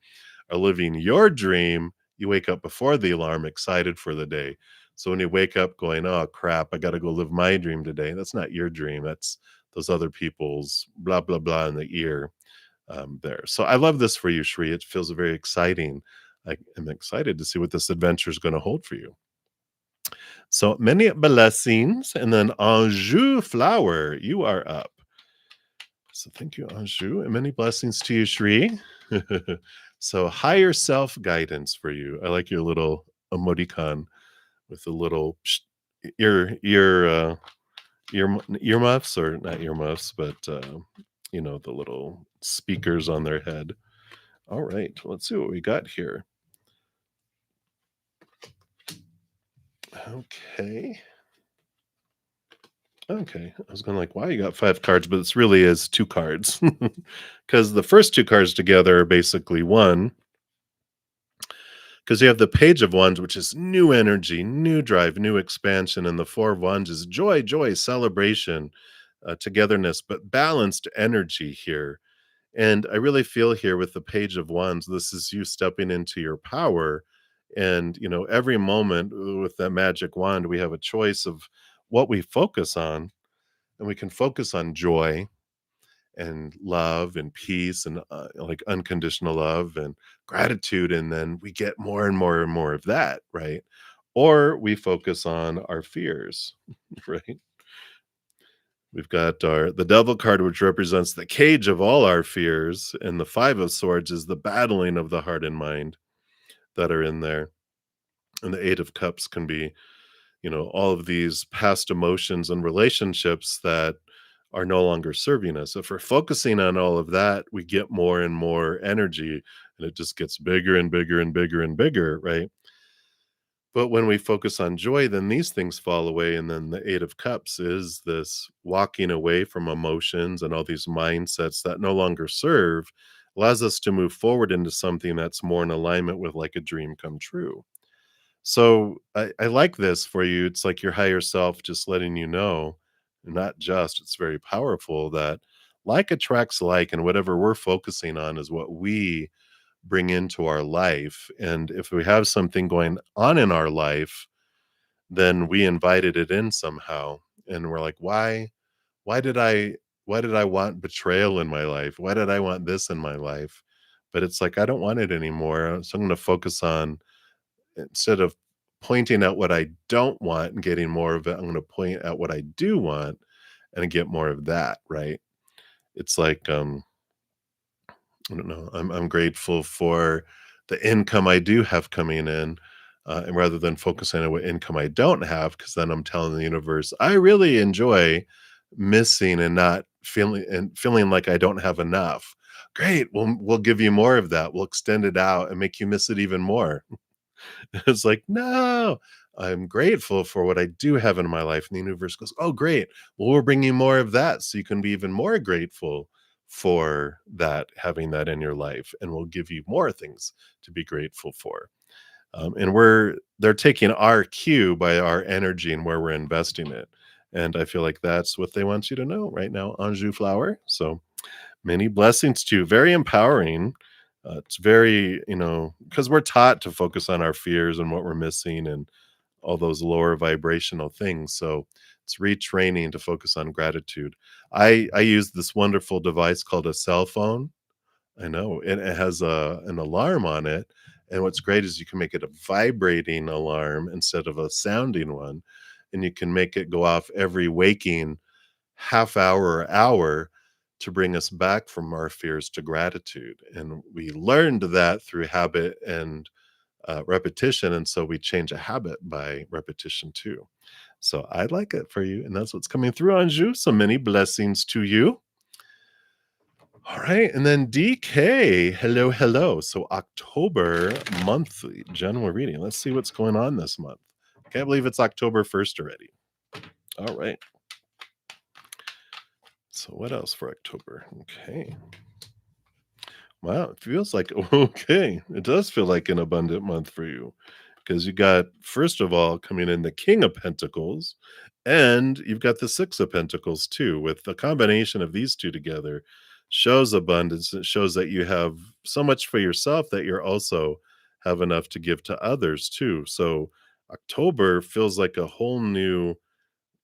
are living your dream, you wake up before the alarm excited for the day. So when you wake up going, oh crap, I got to go live my dream today, that's not your dream. That's those other people's blah, blah, blah in the ear there. So I love this for you, Shri. It feels very exciting. I am excited to see what this adventure is going to hold for you. So many blessings. And then Anjou Flower, you are up. So thank you, Anjou, and many blessings to you, Shri. So higher self guidance for you. I like your little emoticon with the little earmuffs, or not earmuffs, but the little speakers on their head. All right, let's see what we got here. Okay. Okay, I was going like, wow, you got 5 cards, but this really is 2 cards. Because the first 2 cards together are basically one. Because you have the Page of Wands, which is new energy, new drive, new expansion, and the 4 of Wands is joy, joy, celebration, togetherness, but balanced energy here. And I really feel here with the Page of Wands, this is you stepping into your power. And, every moment with that magic wand, we have a choice of what we focus on. And we can focus on joy and love and peace and like unconditional love and gratitude. And then we get more and more and more of that, right? Or we focus on our fears, right? We've got the Devil card, which represents the cage of all our fears, and the Five of Swords is the battling of the heart and mind that are in there. And the Eight of Cups can be, all of these past emotions and relationships that are no longer serving us. If we're focusing on all of that, we get more and more energy, and it just gets bigger and bigger and bigger and bigger, right? But when we focus on joy, then these things fall away. And then the Eight of Cups is this walking away from emotions and all these mindsets that no longer serve, allows us to move forward into something that's more in alignment with like a dream come true. So I like this for you. It's like your higher self just letting you know, not just, it's very powerful that like attracts like, and whatever we're focusing on is what we bring into our life. And if we have something going on in our life, then we invited it in somehow. And we're like, why did I why did I want betrayal in my life? Why did I want this in my life? But it's like I don't want it anymore. So I'm going to focus on, instead of pointing out what I don't want and getting more of it, I'm going to point out what I do want and get more of that, right? It's like I don't know. I'm grateful for the income I do have coming in, and rather than focusing on what income I don't have, because then I'm telling the universe I really enjoy missing and not feeling like I don't have enough. Great, we'll give you more of that. We'll extend it out and make you miss it even more. It's like, no, I'm grateful for what I do have in my life. And the universe goes, oh, great. Well, we'll bring you more of that so you can be even more grateful for that, having that in your life. And we'll give you more things to be grateful for. And they're taking our cue by our energy and where we're investing it. And I feel like that's what they want you to know right now, Anjou Flower. So many blessings to you. Very empowering. It's very, because we're taught to focus on our fears and what we're missing and all those lower vibrational things. So it's retraining to focus on gratitude. I use this wonderful device called a cell phone. I know, and it has an alarm on it. And what's great is you can make it a vibrating alarm instead of a sounding one, and you can make it go off every waking half hour or hour to bring us back from our fears to gratitude. And we learned that through habit and repetition. And so we change a habit by repetition too. So I like it for you. And that's what's coming through on you. So many blessings to you. All right. And then DK, hello, hello. So October monthly general reading. Let's see what's going on this month. Can't believe it's October 1st already. All right. So what else for October? Okay. Wow, it feels like okay. It does feel like an abundant month for you because you got, first of all, coming in the King of Pentacles, and you've got the Six of Pentacles too. With the combination of these two together, shows abundance. It shows that you have so much for yourself that you're also have enough to give to others too. So October feels like a whole new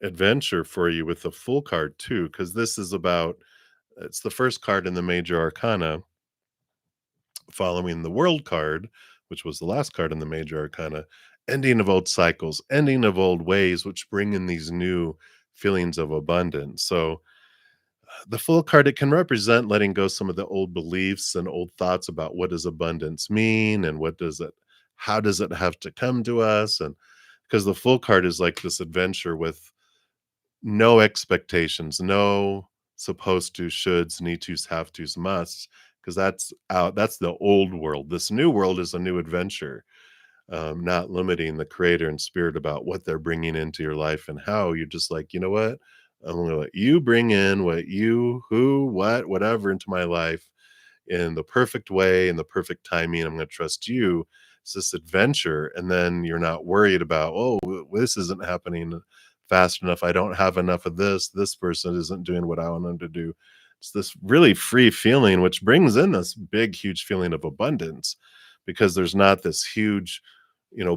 adventure for you with the Full card too, because this is about, it's the first card in the major arcana following the World card, which was the last card in the major arcana, ending of old cycles, ending of old ways, which bring in these new feelings of abundance. So the Full card, it can represent letting go some of the old beliefs and old thoughts about what does abundance mean and how does it have to come to us? And because the Full card is like this adventure with no expectations, no supposed to, shoulds, need tos, have tos, musts, because that's out. That's the old world. This new world is a new adventure, not limiting the creator and spirit about what they're bringing into your life and how. You're just like, you know what? I'm going to let you bring in whatever into my life in the perfect way, in the perfect timing. I'm going to trust you. It's this adventure. And then you're not worried about, oh, this isn't happening fast enough. I don't have enough of this. This person isn't doing what I want them to do. It's this really free feeling, which brings in this big, huge feeling of abundance because there's not this huge,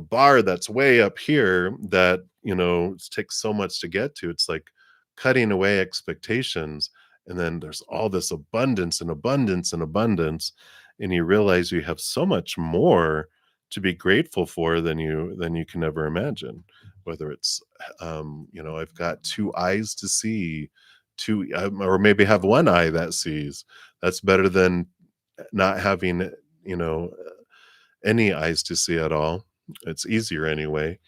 bar that's way up here that, it takes so much to get to. It's like cutting away expectations. And then there's all this abundance and abundance and abundance. And you realize you have so much more to be grateful for than you can ever imagine. Whether it's, I've got two eyes to see, two, or maybe have one eye that sees. That's better than not having, you know, any eyes to see at all. It's easier anyway.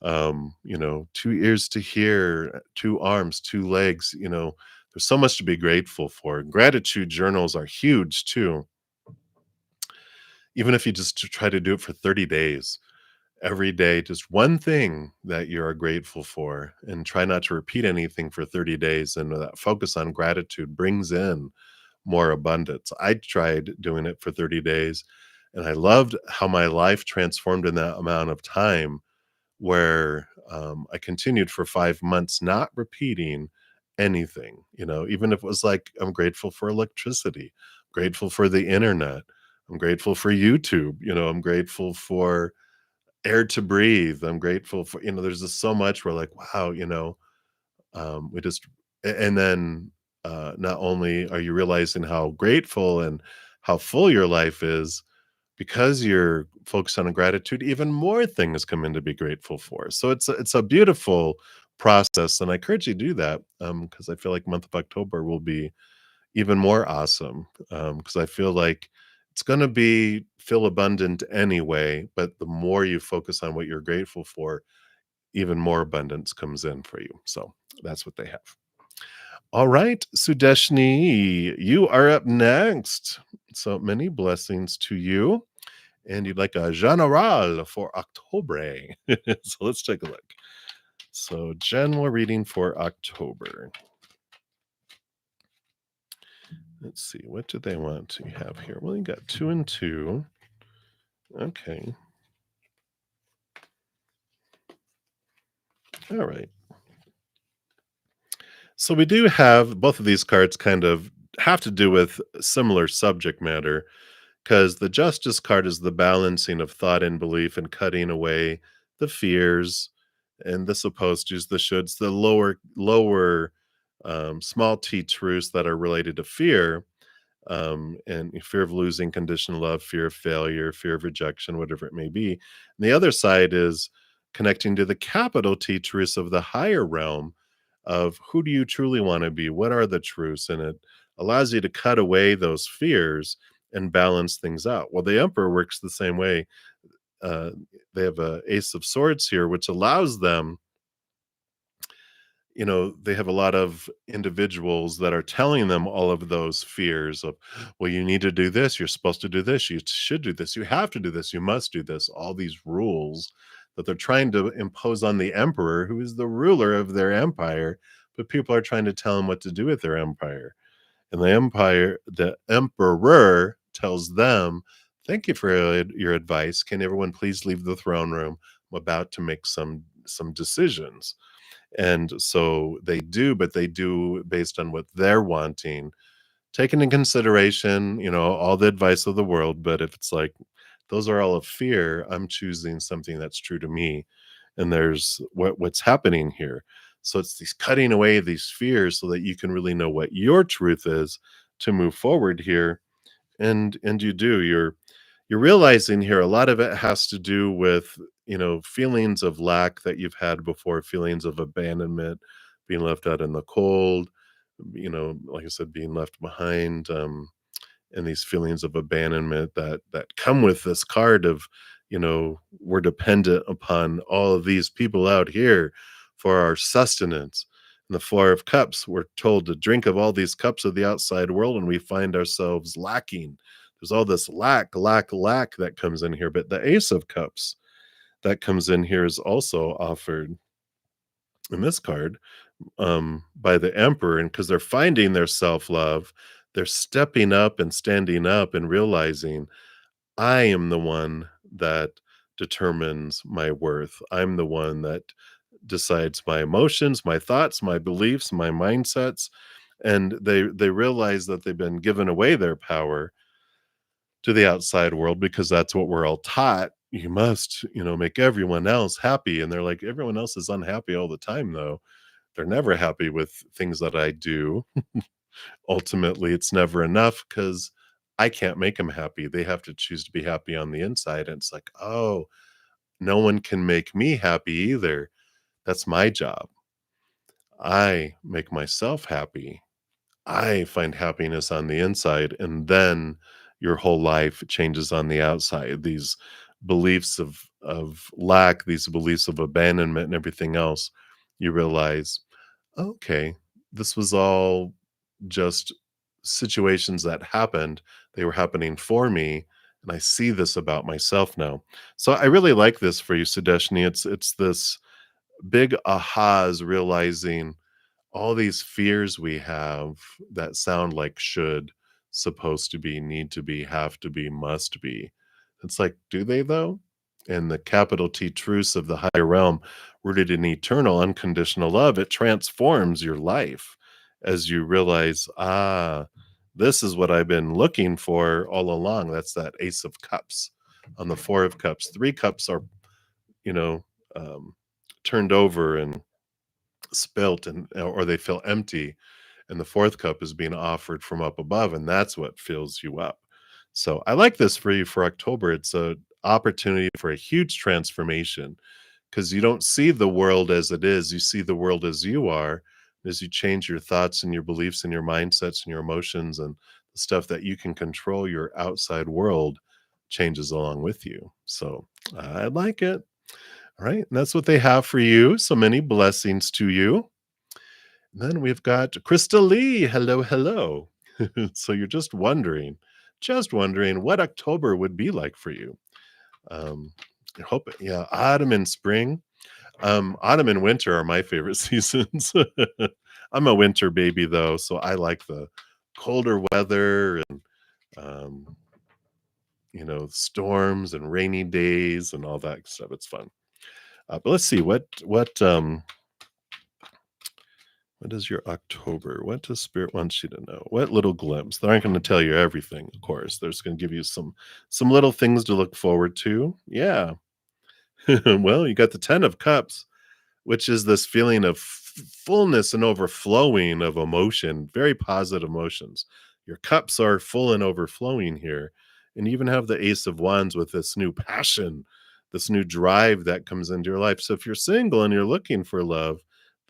Two ears to hear, two arms, two legs. There's so much to be grateful for. Gratitude journals are huge too. Even if you just try to do it for 30 days, every day, just one thing that you are grateful for, and try not to repeat anything for 30 days. And that focus on gratitude brings in more abundance. I tried doing it for 30 days and I loved how my life transformed in that amount of time where I continued for 5 months, not repeating anything, even if it was like, I'm grateful for electricity, grateful for the internet, I'm grateful for YouTube, I'm grateful for air to breathe. I'm grateful for, there's just so much we're like, wow, we just, and then not only are you realizing how grateful and how full your life is, because you're focused on gratitude, even more things come in to be grateful for. So it's a beautiful process. And I encourage you to do that because I feel like month of October will be even more awesome, because I feel like it's gonna feel abundant anyway, but the more you focus on what you're grateful for, even more abundance comes in for you. So that's what they have. All right, Sudeshni, you are up next. So many blessings to you. And you'd like a general for October. So let's take a look. So general reading for October. Let's see, what do they want to have here? Well, you got 2 and 2. Okay. All right. So we do have both of these cards kind of have to do with similar subject matter because the Justice card is the balancing of thought and belief and cutting away the fears, and the supposed to's, the shoulds, the lower small t truths that are related to fear, and fear of losing conditional love, fear of failure, fear of rejection, whatever it may be. And the other side is connecting to the capital T truths of the higher realm of who do you truly want to be? What are the truths? And it allows you to cut away those fears and balance things out. Well, the Emperor works the same way. Uh, they have a Ace of Swords here, which allows them, they have a lot of individuals that are telling them all of those fears of, well, you need to do this, you're supposed to do this, you should do this, you have to do this, you must do this, all these rules that they're trying to impose on the emperor, who is the ruler of their empire, but people are trying to tell him what to do with their empire. And the emperor tells them, thank you for your advice. Can everyone please leave the throne room? I'm about to make some decisions. And so they do, but they do based on what they're wanting, taking in consideration, all the advice of the world. But if it's like, those are all of fear, I'm choosing something that's true to me. And there's what's happening here. So it's these cutting away these fears so that you can really know what your truth is to move forward here. And you do, you're realizing here a lot of it has to do with, feelings of lack that you've had before, feelings of abandonment, being left out in the cold, like I said, being left behind, and these feelings of abandonment that come with this card of, we're dependent upon all of these people out here for our sustenance. In the Four of Cups, we're told to drink of all these cups of the outside world, and we find ourselves lacking. There's all this lack that comes in here. But the Ace of Cups that comes in here is also offered in this card, by the Emperor. And because they're finding their self-love, they're stepping up and standing up and realizing, I am the one that determines my worth. I'm the one that decides my emotions, my thoughts, my beliefs, my mindsets, and they realize that they've been given away their power to the outside world because that's what we're all taught. You must, make everyone else happy, and they're like, everyone else is unhappy all the time, though. They're never happy with things that I do. Ultimately, it's never enough because I can't make them happy. They have to choose to be happy on the inside. And it's like, oh, no one can make me happy either. That's my job. I make myself happy. I find happiness on the inside, and then your whole life changes on the outside. These beliefs of lack, these beliefs of abandonment and everything else, you realize, okay, this was all just situations that happened. They were happening for me, and I see this about myself now. So I really like this for you, Sudeshni. It's this big ahas realizing all these fears we have that sound like should, supposed to be, need to be, have to be, must be. It's like, do they though? And the capital T truths of the higher realm, rooted in eternal unconditional love, it transforms your life as you realize, this is what I've been looking for all along. That's that Ace of Cups on the Four of Cups. Three cups are, you know, um, turned over and spilt, and or they feel empty, and the fourth cup is being offered from up above, and that's what fills you up. So I like this for you for October. It's a opportunity for a huge transformation because you don't see the world as it is, you see the world as you are. As you change your thoughts and your beliefs and your mindsets and your emotions and the stuff that you can control, your outside world changes along with you. So I like it. All right, and that's what they have for you. So many blessings to you. And then we've got Krista Lee. Hello, hello. So you're just wondering what October would be like for you. I hope, yeah, autumn and spring. Autumn and winter are my favorite seasons. I'm a winter baby though, so I like the colder weather and um, storms and rainy days and all that stuff. It's fun. But let's see what is your October? What does Spirit wants you to know? What little glimpse? They aren't going to tell you everything, of course. They're just going to give you some little things to look forward to. Yeah. Well, you got the 10 of Cups, which is this feeling of fullness and overflowing of emotion, very positive emotions. Your cups are full and overflowing here. And you even have the Ace of Wands with this new passion, this new drive that comes into your life. So if you're single and you're looking for love,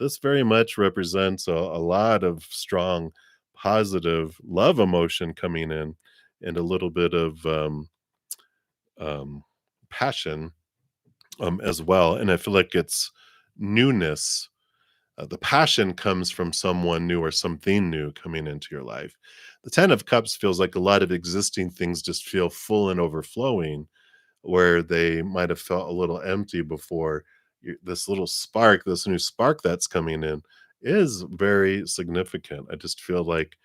this very much represents a lot of strong, positive love emotion coming in and a little bit of um, passion as well. And I feel like it's newness. The passion comes from someone new or something new coming into your life. The 10 of Cups feels like a lot of existing things just feel full and overflowing, where they might have felt a little empty before. This little spark, this new spark that's coming in is very significant. I just feel like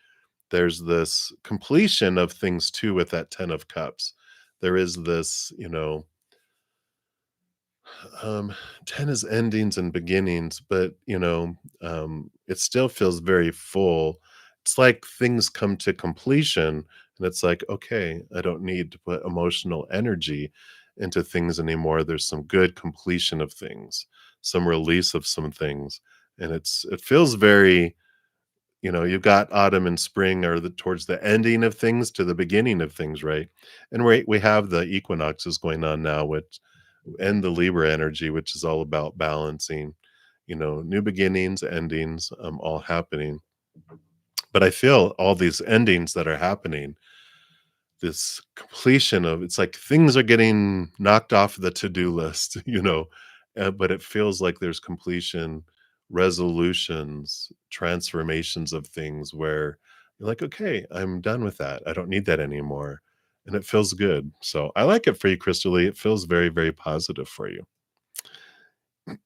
there's this completion of things too with that 10 of Cups. There is this, 10 is endings and beginnings, but it still feels very full. It's like things come to completion, and it's like, okay, I don't need to put emotional energy into things anymore. There's some good completion of things, some release of some things, and it feels very, you've got autumn and spring are towards the ending of things to the beginning of things, right? And we have the equinoxes going on now, which and the Libra energy, which is all about balancing, new beginnings, endings, all happening. But I feel all these endings that are happening, this completion of it's like things are getting knocked off the to-do list, but it feels like there's completion, resolutions, transformations of things where you're like, okay, I'm done with that. I don't need that anymore. And it feels good. So I like it for you, Crystal Lee. It feels very, very positive for you.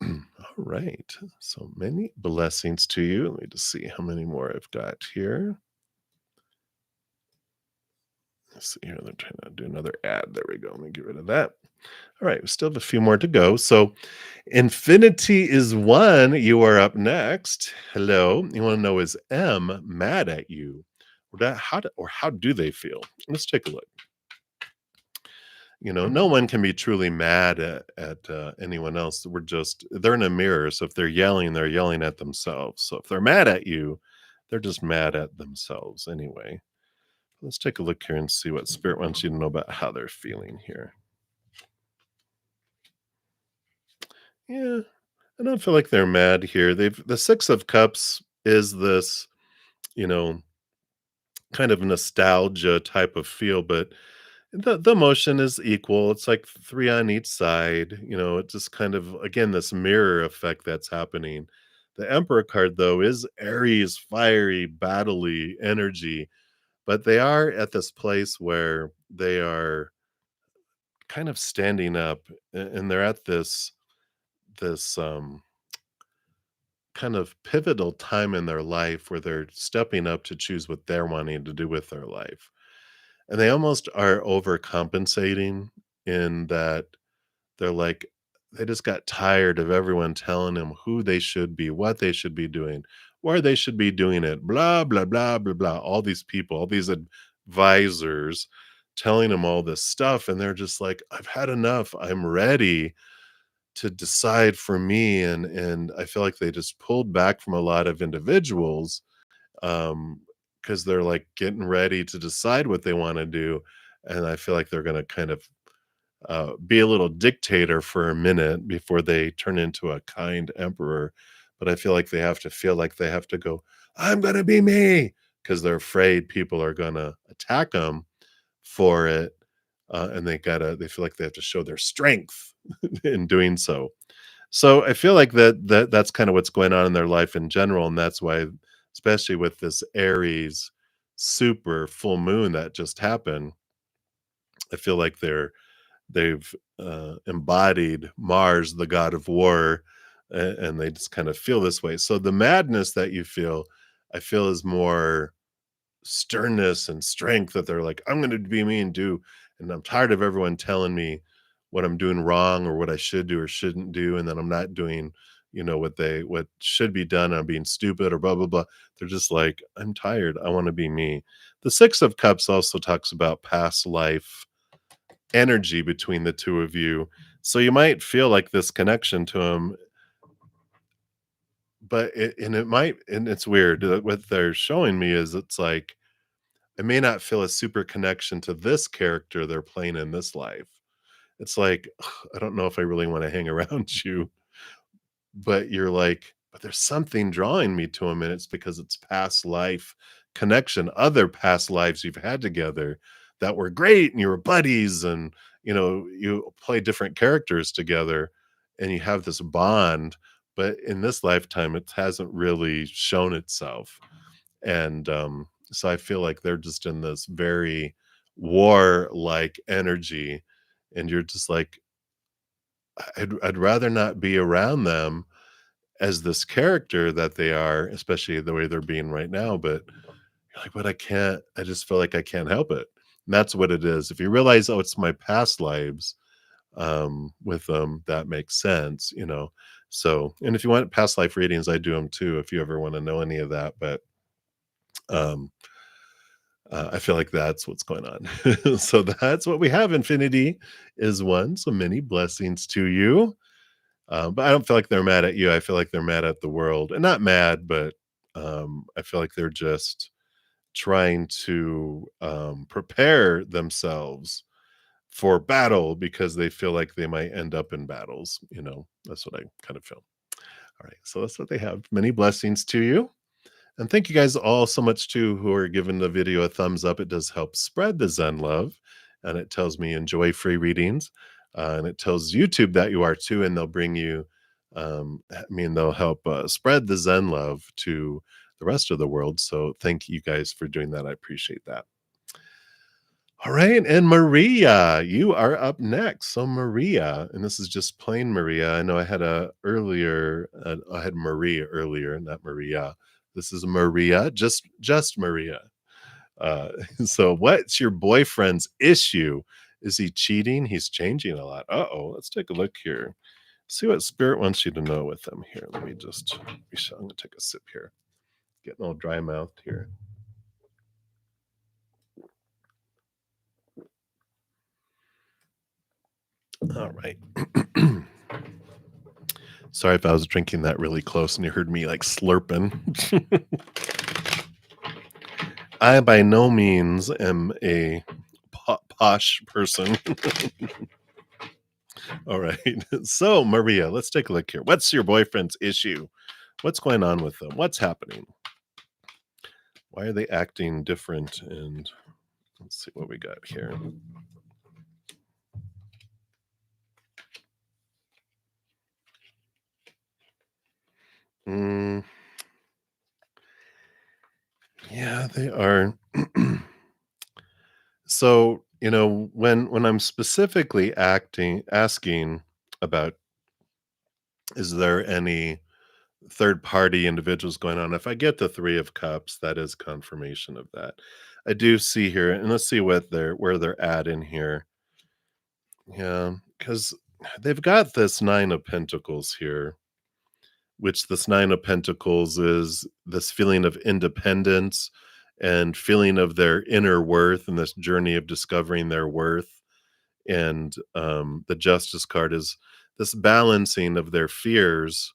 All right. So many blessings to you. Let me just see how many more I've got here. Let's see here. They're trying to do another ad. There we go. Let me get rid of that. All right, we still have a few more to go. So, infinity is one. You are up next. Hello. You want to know, is M mad at you? Or how do they feel? Let's take a look. No one can be truly mad at anyone else. They're in a mirror. So if they're yelling at themselves. So if they're mad at you, they're just mad at themselves anyway. Let's take a look here and see what spirit wants you to know about how they're feeling here. Yeah, I don't feel like they're mad here. The 6 of Cups is this, you know, kind of nostalgia type of feel, but the emotion is equal. It's like 3 on each side. It's just kind of, again, this mirror effect that's happening. The Emperor card, though, is Aries, fiery, battley energy, but they are at this place where they are kind of standing up, and they're at this kind of pivotal time in their life where they're stepping up to choose what they're wanting to do with their life. And they almost are overcompensating in that they're like, they just got tired of everyone telling them who they should be, what they should be doing, where they should be doing it, blah, blah, blah, blah, blah. All these people, all these advisors telling them all this stuff. And they're just like, I've had enough. I'm ready to decide for me. And I feel like they just pulled back from a lot of individuals, because they're like getting ready to decide what they want to do. And I feel like they're going to kind of be a little dictator for a minute before they turn into a kind emperor. But I feel like they have to go, I'm going to be me, because they're afraid people are going to attack them for it. And they feel like they have to show their strength in doing so. So I feel like that's kind of what's going on in their life in general, and that's why, especially with this Aries super full moon that just happened, I feel like they've embodied Mars, the god of war, and they just kind of feel this way. So the madness that you feel, I feel, is more sternness and strength, that they're like, I'm going to be me and do, and I'm tired of everyone telling me what I'm doing wrong or what I should do or shouldn't do, and then I'm not doing, what should be done. I'm being stupid or blah blah blah. They're just like, I'm tired. I want to be me. The 6 of Cups also talks about past life energy between the two of you. So you might feel like this connection to him, but it's weird. What they're showing me is, it's like, I may not feel a super connection to this character they're playing in this life. It's like, "Ugh, I don't know if I really want to hang around you," but you're like, but there's something drawing me to him, and it's because it's past life connection, other past lives you've had together that were great, and you were buddies, and you play different characters together, and you have this bond. But in this lifetime, it hasn't really shown itself. And so I feel like they're just in this very war-like energy, and you're just like, I'd rather not be around them as this character that they are, especially the way they're being right now. But you're like, but I just feel like I can't help it. And that's what it is. If you realize, oh, it's my past lives with them, that makes sense. So, and if you want past life readings, I do them too, if you ever want to know any of that. But um, I feel like that's what's going on. So that's what we have. Infinity is one. So many blessings to you. But I don't feel like they're mad at you. I feel like they're mad at the world, and not mad, but I feel like they're just trying to prepare themselves for battle, because they feel like they might end up in battles. That's what I kind of feel. All right. So that's what they have. Many blessings to you. And thank you guys all so much too who are giving the video a thumbs up. It does help spread the Zen love, and it tells me enjoy free readings, and it tells YouTube that you are too, and they'll bring you. They'll help spread the Zen love to the rest of the world. So thank you guys for doing that. I appreciate that. All right, and Maria, you are up next. So Maria, and this is just plain Maria. I know I had Marie earlier, not Maria. This is Maria, just Maria. Uh, so what's your boyfriend's issue? Is he cheating? He's changing a lot. Uh-oh, let's take a look here. See what spirit wants you to know with them here. Let me just I'm gonna take a sip here. Getting all dry mouthed here. All right. Sorry if I was drinking that really close and you heard me like slurping. I by no means am a posh person. All right. So, Maria, let's take a look here. What's your boyfriend's issue? What's going on with them? What's happening? Why are they acting different? And let's see what we got here. Mm, yeah, they are. So, when I'm specifically asking about is there any third party individuals going on, if I get the 3 of cups, that is confirmation of that. I do see here, and let's see what they're where they're at in here. Yeah, because they've got this 9 of pentacles here, which this 9 of pentacles is this feeling of independence and feeling of their inner worth and this journey of discovering their worth. And the justice card is this balancing of their fears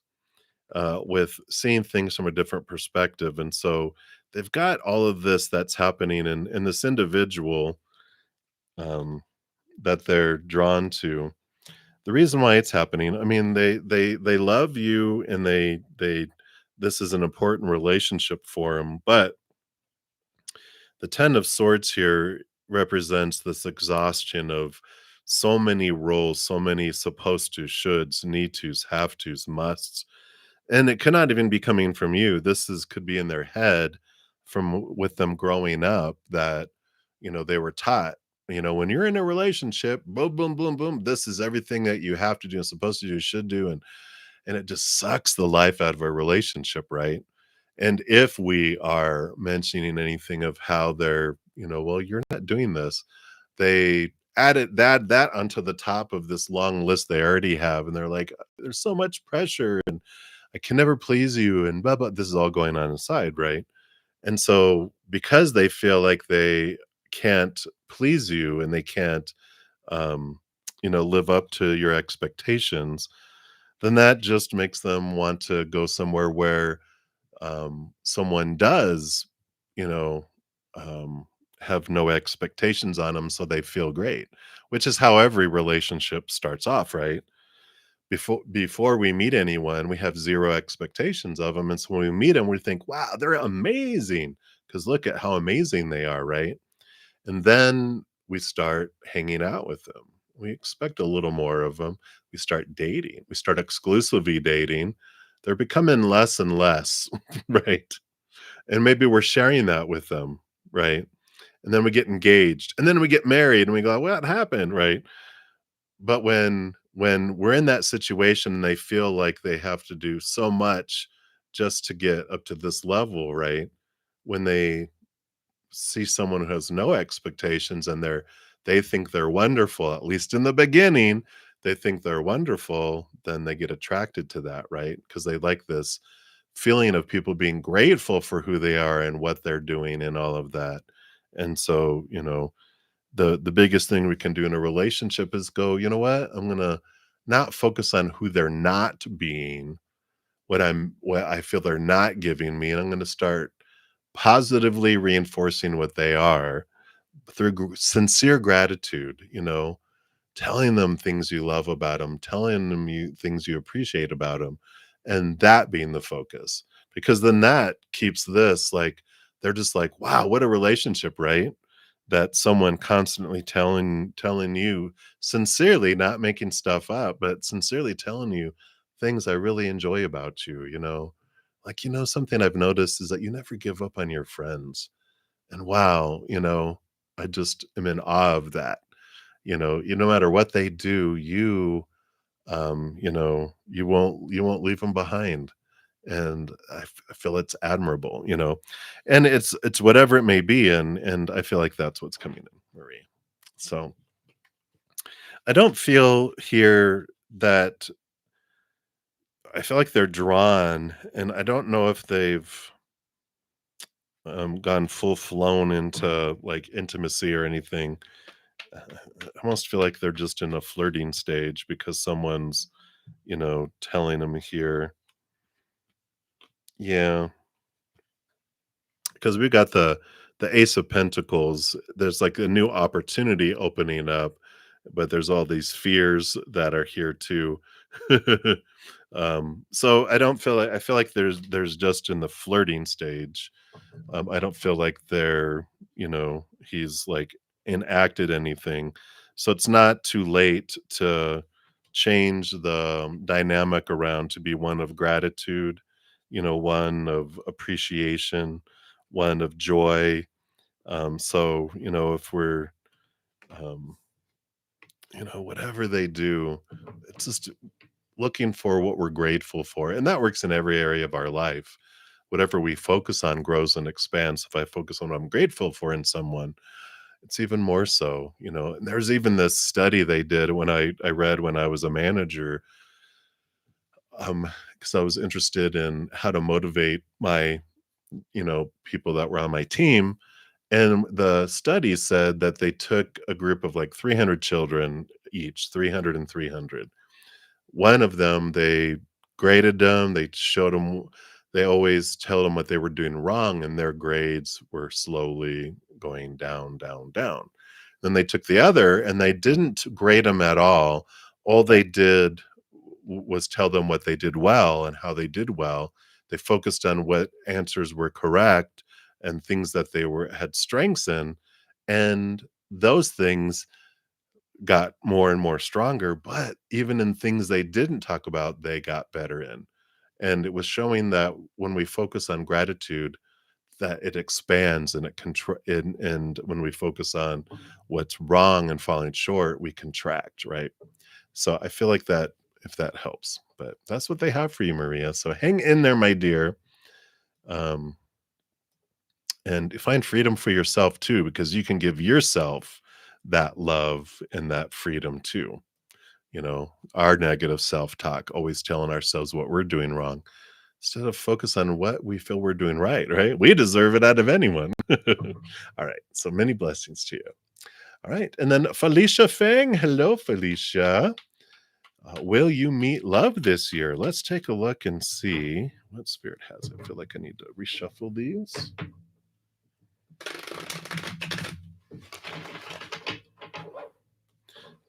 with seeing things from a different perspective. And so they've got all of this that's happening in this individual um, that they're drawn to. The reason why it's happening, I mean, they love you, and they this is an important relationship for them. But the 10 of swords here represents this exhaustion of so many roles, so many supposed to, shoulds, need tos, have tos, musts. And it cannot even be coming from you. This is could be in their head from with them growing up that, they were taught, when you're in a relationship, boom, boom, boom, boom, this is everything that you have to do and supposed to do, should do. And it just sucks the life out of a relationship, right? And if we are mentioning anything of how they're, well, you're not doing this, they added that onto the top of this long list they already have. And they're like, there's so much pressure and I can never please you and blah blah. This is all going on inside, right? And so because they feel like they can't please you and they can't um, live up to your expectations, then that just makes them want to go somewhere where someone does, you know, um, have no expectations on them, so they feel great, which is how every relationship starts off, right? Before we meet anyone, we have 0 expectations of them, and so when we meet them, we think, "Wow, they're amazing," because look at how amazing they are, right? And then we start hanging out with them. We expect a little more of them. We start dating. We start exclusively dating. They're becoming less and less, right? And maybe we're sharing that with them, right? And then we get engaged, and then we get married, and we go, "What happened?" Right? But when we're in that situation and they feel like they have to do so much just to get up to this level, right? When they see someone who has no expectations and they think they're wonderful, at least in the beginning, they think they're wonderful, then they get attracted to that, right? Because they like this feeling of people being grateful for who they are and what they're doing and all of that. And so, the biggest thing we can do in a relationship is go, you know what? I'm gonna not focus on who they're not being, what I feel they're not giving me, and I'm gonna start positively reinforcing what they are through sincere gratitude, telling them things you love about them, telling them things you appreciate about them, and that being the focus. Because then that keeps this like they're just like, wow, what a relationship, right? That someone constantly telling you sincerely, not making stuff up, but sincerely telling you things I really enjoy about you. Like, something I've noticed is that you never give up on your friends. And wow, I just am in awe of that. No matter what they do, you won't leave them behind. and I feel it's admirable, and it's whatever it may be, and I feel like that's what's coming in, Marie. So I don't feel here that I feel like they're drawn, and I don't know if they've gone full flown into like intimacy or anything. I almost feel like they're just in a flirting stage because someone's, telling them here. Yeah, because we got the Ace of Pentacles. There's like a new opportunity opening up, but there's all these fears that are here too. So I don't feel like I feel like there's just in the flirting stage. I don't feel like he's like enacted anything. So it's not too late to change the dynamic around to be one of gratitude, one of appreciation, one of joy. So, if we're, um, whatever they do, it's just looking for what we're grateful for. And that works in every area of our life. Whatever we focus on grows and expands. If I focus on what I'm grateful for in someone, it's even more so, And there's even this study they did when I read when I was a manager, because I was interested in how to motivate my, people that were on my team. And the study said that they took a group of like 300 children each, 300 and 300. One of them, they graded them, they showed them, they always tell them what they were doing wrong, and their grades were slowly going down, down, down. Then they took the other and they didn't grade them at all. All they did was tell them what they did well and how they did well. They focused on what answers were correct and things that they were had strengths in, and those things got more and more stronger, but even in things they didn't talk about, they got better in. And it was showing that when we focus on gratitude, that it expands and and when we focus on what's wrong and falling short, we contract, right? So I feel like that if that helps. But that's what they have for you, Maria. So hang in there, my dear. Um, and find freedom for yourself too, because you can give yourself that love and that freedom too. Our negative self-talk, always telling ourselves what we're doing wrong instead of focus on what we feel we're doing right, right? We deserve it out of anyone. All right. So many blessings to you. All right. And then Felicia Fang. Hello, Felicia. Will you meet love this year? Let's take a look and see what spirit has. I feel like I need to reshuffle these.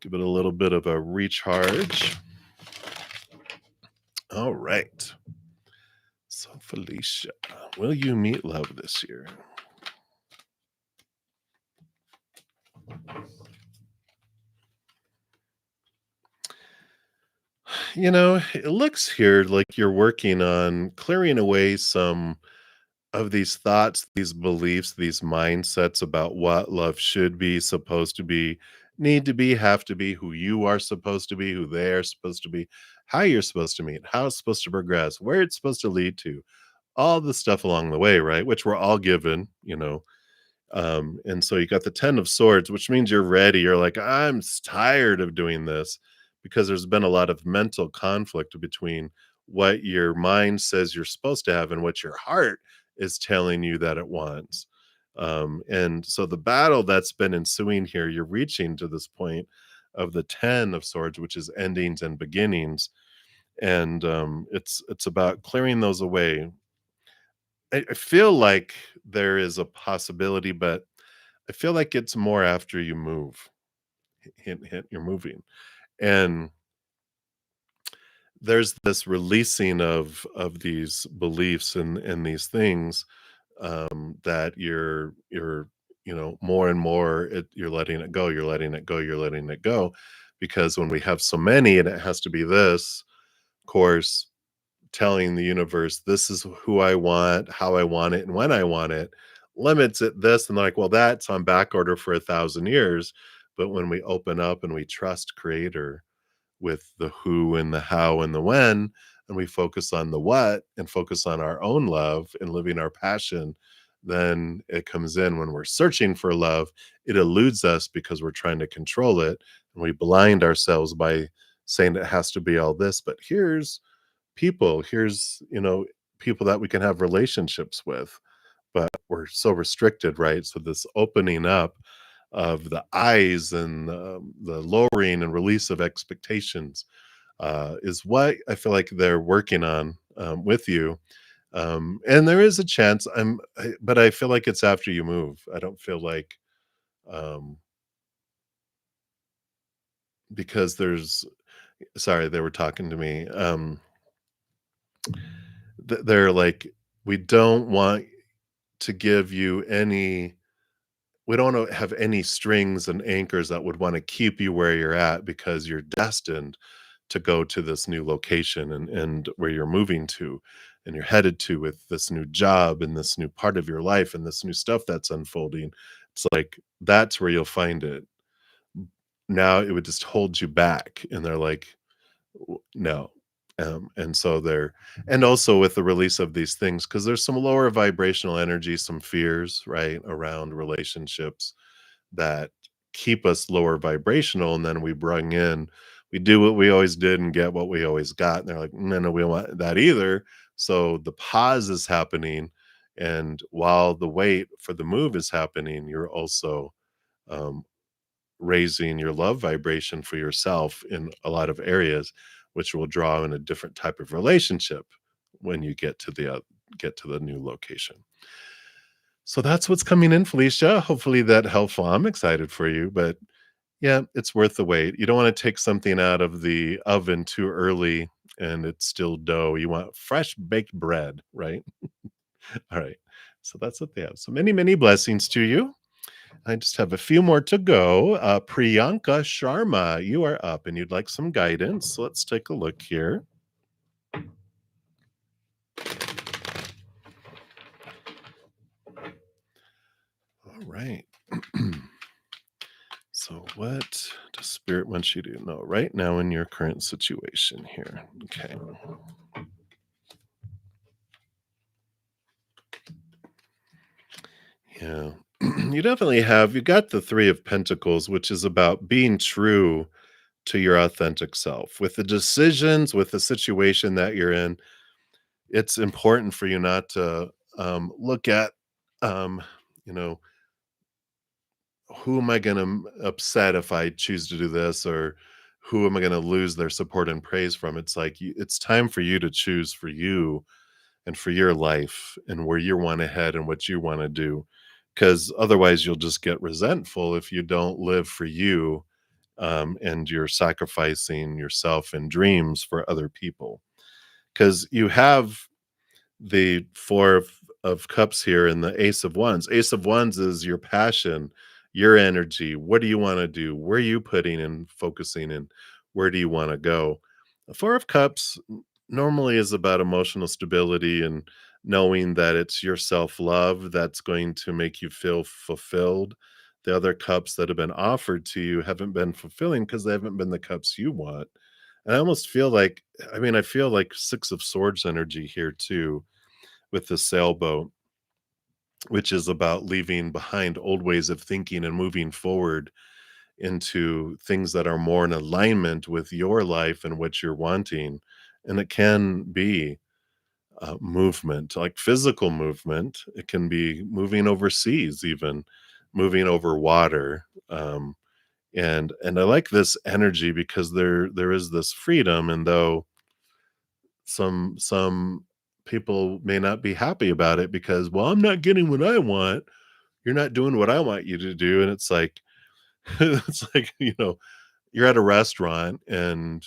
Give it a little bit of a recharge. All right. So, Felicia, will you meet love this year? It looks here like you're working on clearing away some of these thoughts, these beliefs, these mindsets about what love should be, supposed to be, need to be, have to be, who you are supposed to be, who they are supposed to be, how you're supposed to meet, how it's supposed to progress, where it's supposed to lead to, all the stuff along the way, right? Which we're all given, and so you got the 10 of swords, which means you're ready. You're like, tired of doing this because there's been a lot of mental conflict between what your mind says you're supposed to have and what your heart is telling you that it wants. And so the battle that's been ensuing here, you're reaching to this point of the 10 of swords, which is endings and beginnings. And it's about clearing those away. I feel like there is a possibility, but I feel like it's more after you move. Hint, hint, you're moving. And there's this releasing of these beliefs and these things that you're more and more you're letting it go, you're letting it go, you're letting it go. Because when we have so many and it has to be this, of course, telling the universe, this is who I want, how I want it, and when I want it, limits it this. And they're like, well, that's on back order for 1,000 years. But when we open up and we trust creator with the who and the how and the when, and we focus on the what and focus on our own love and living our passion, then it comes in when we're searching for love. It eludes us because we're trying to control it, and we blind ourselves by saying it has to be all this. But here's, people that we can have relationships with, but we're so restricted, right? So this opening up of the eyes and the lowering and release of expectations is what I feel like they're working on with you. And there is a chance but I feel like it's after you move. I don't feel like um, because there's sorry, they were talking to me. They're like, we don't want to give you any we don't wanna have any strings and anchors that would wanna keep you where you're at because you're destined to go to this new location and where you're moving to and you're headed to with this new job and this new part of your life and this new stuff that's unfolding. It's like, that's where you'll find it. Now it would just hold you back, and they're like, no. And so they're and also with the release of these things, because there's some lower vibrational energy, some fears, right, around relationships that keep us lower vibrational, and then we do what we always did and get what we always got, and they're like, "No, no, we don't want that either." So the pause is happening, and while the wait for the move is happening, you're also, um, raising your love vibration for yourself in a lot of areas, which will draw in a different type of relationship when you get to the new location. So that's what's coming in, Felicia. Hopefully that helpful. I'm excited for you, but yeah, it's worth the wait. You don't want to take something out of the oven too early and it's still dough. You want fresh baked bread, right? All right. So that's what they have. So many, many blessings to you. I just have a few more to go. Priyanka Sharma, you are up and you'd like some guidance. So let's take a look here. All right. So, what does Spirit want you to know right now in your current situation here? Okay. Yeah. You got the Three of Pentacles, which is about being true to your authentic self. With the decisions, with the situation that you're in, it's important for you not to look at, um, you know, who am I going to upset if I choose to do this, or who am I going to lose their support and praise from? It's like it's time for you to choose for you and for your life and where you want to head and what you want to do. Because otherwise, you'll just get resentful if you don't live for you, and you're sacrificing yourself and dreams for other people. Because you have the of Cups here and the Ace of Wands. Ace of Wands is your passion, your energy. What do you wanna do? Where are you putting and focusing, and where do you wanna go? The Four of Cups normally is about emotional stability and knowing that it's your self-love that's going to make you feel fulfilled. The other cups that have been offered to you haven't been fulfilling because they haven't been the cups you want. And I almost feel like I feel like Six of Swords energy here too with the sailboat, which is about leaving behind old ways of thinking and moving forward into things that are more in alignment with your life and what you're wanting. And it can be movement, like physical movement. It can be moving overseas, even moving over water. And I like this energy because there is this freedom, and though some people may not be happy about it because, well, I'm not getting what I want, you're not doing what I want you to do. And it's like it's like, you're at a restaurant and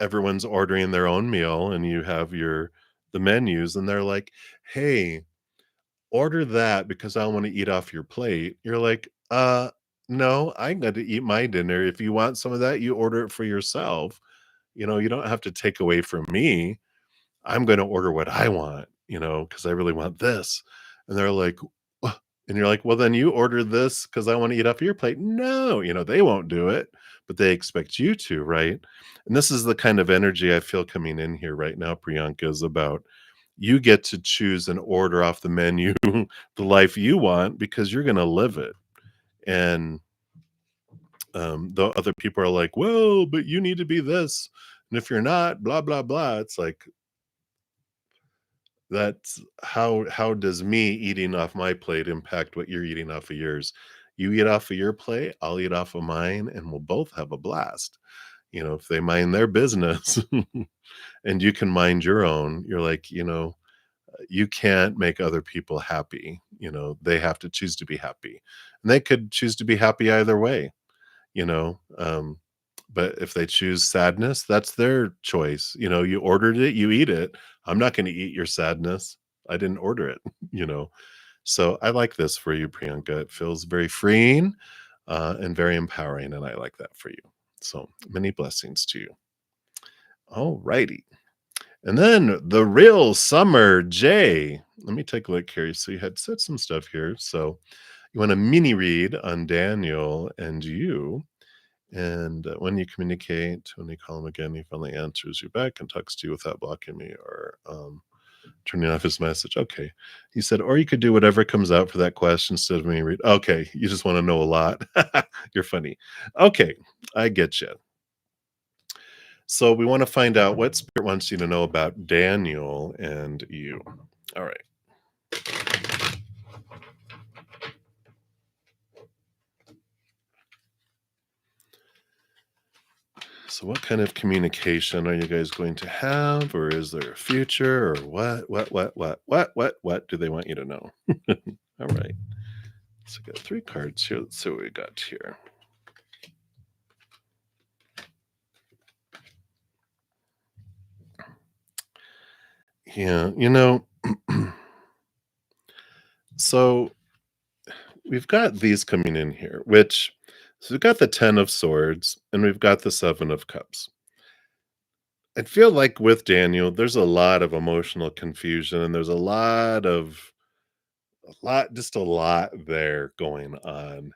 everyone's ordering their own meal and you have the menus and they're like, hey, order that because I want to eat off your plate. You're like, no, I got to eat my dinner. If you want some of that, you order it for yourself. You don't have to take away from me. I'm gonna order what I want, because I really want this. And they're like, "Ugh," and you're like, well, then you order this because I want to eat off your plate. No, they won't do it. but they expect you to, right? And this is the kind of energy I feel coming in here right now, Priyanka, is about you get to choose and order off the menu the life you want because you're going to live it. And the other people are like, well, but you need to be this. And if you're not, blah, blah, blah. It's like, that's how does me eating off my plate impact what you're eating off of yours? You eat off of your plate, I'll eat off of mine, and we'll both have a blast. If they mind their business and you can mind your own, you're like, you can't make other people happy. They have to choose to be happy. And they could choose to be happy either way, you know. But if they choose sadness, that's their choice. You ordered it, you eat it. I'm not going to eat your sadness. I didn't order it. you know. So I like this for you, Priyanka. It feels very freeing and very empowering, and I like that for you. So many blessings to you. All righty. And then the real summer Jay. Let me take a look here. So you had said some stuff here. So you want a mini read on Daniel and you. And when you communicate, when you call him again, he finally answers you back and talks to you without blocking me or turning off his message. Okay. He said, or you could do whatever comes out for that question instead of me read. Okay. You just want to know a lot. You're funny. Okay. I get you. So we want to find out what spirit wants you to know about Daniel and you. All right. So what kind of communication are you guys going to have, or is there a future, or what do they want you to know? All right. So we got 3 cards here. Let's see what we got here. Yeah, so we've got these coming in here, so we've got the 10 of swords and we've got the 7 of cups. I feel like with Daniel, there's a lot of emotional confusion and there's just a lot there going on,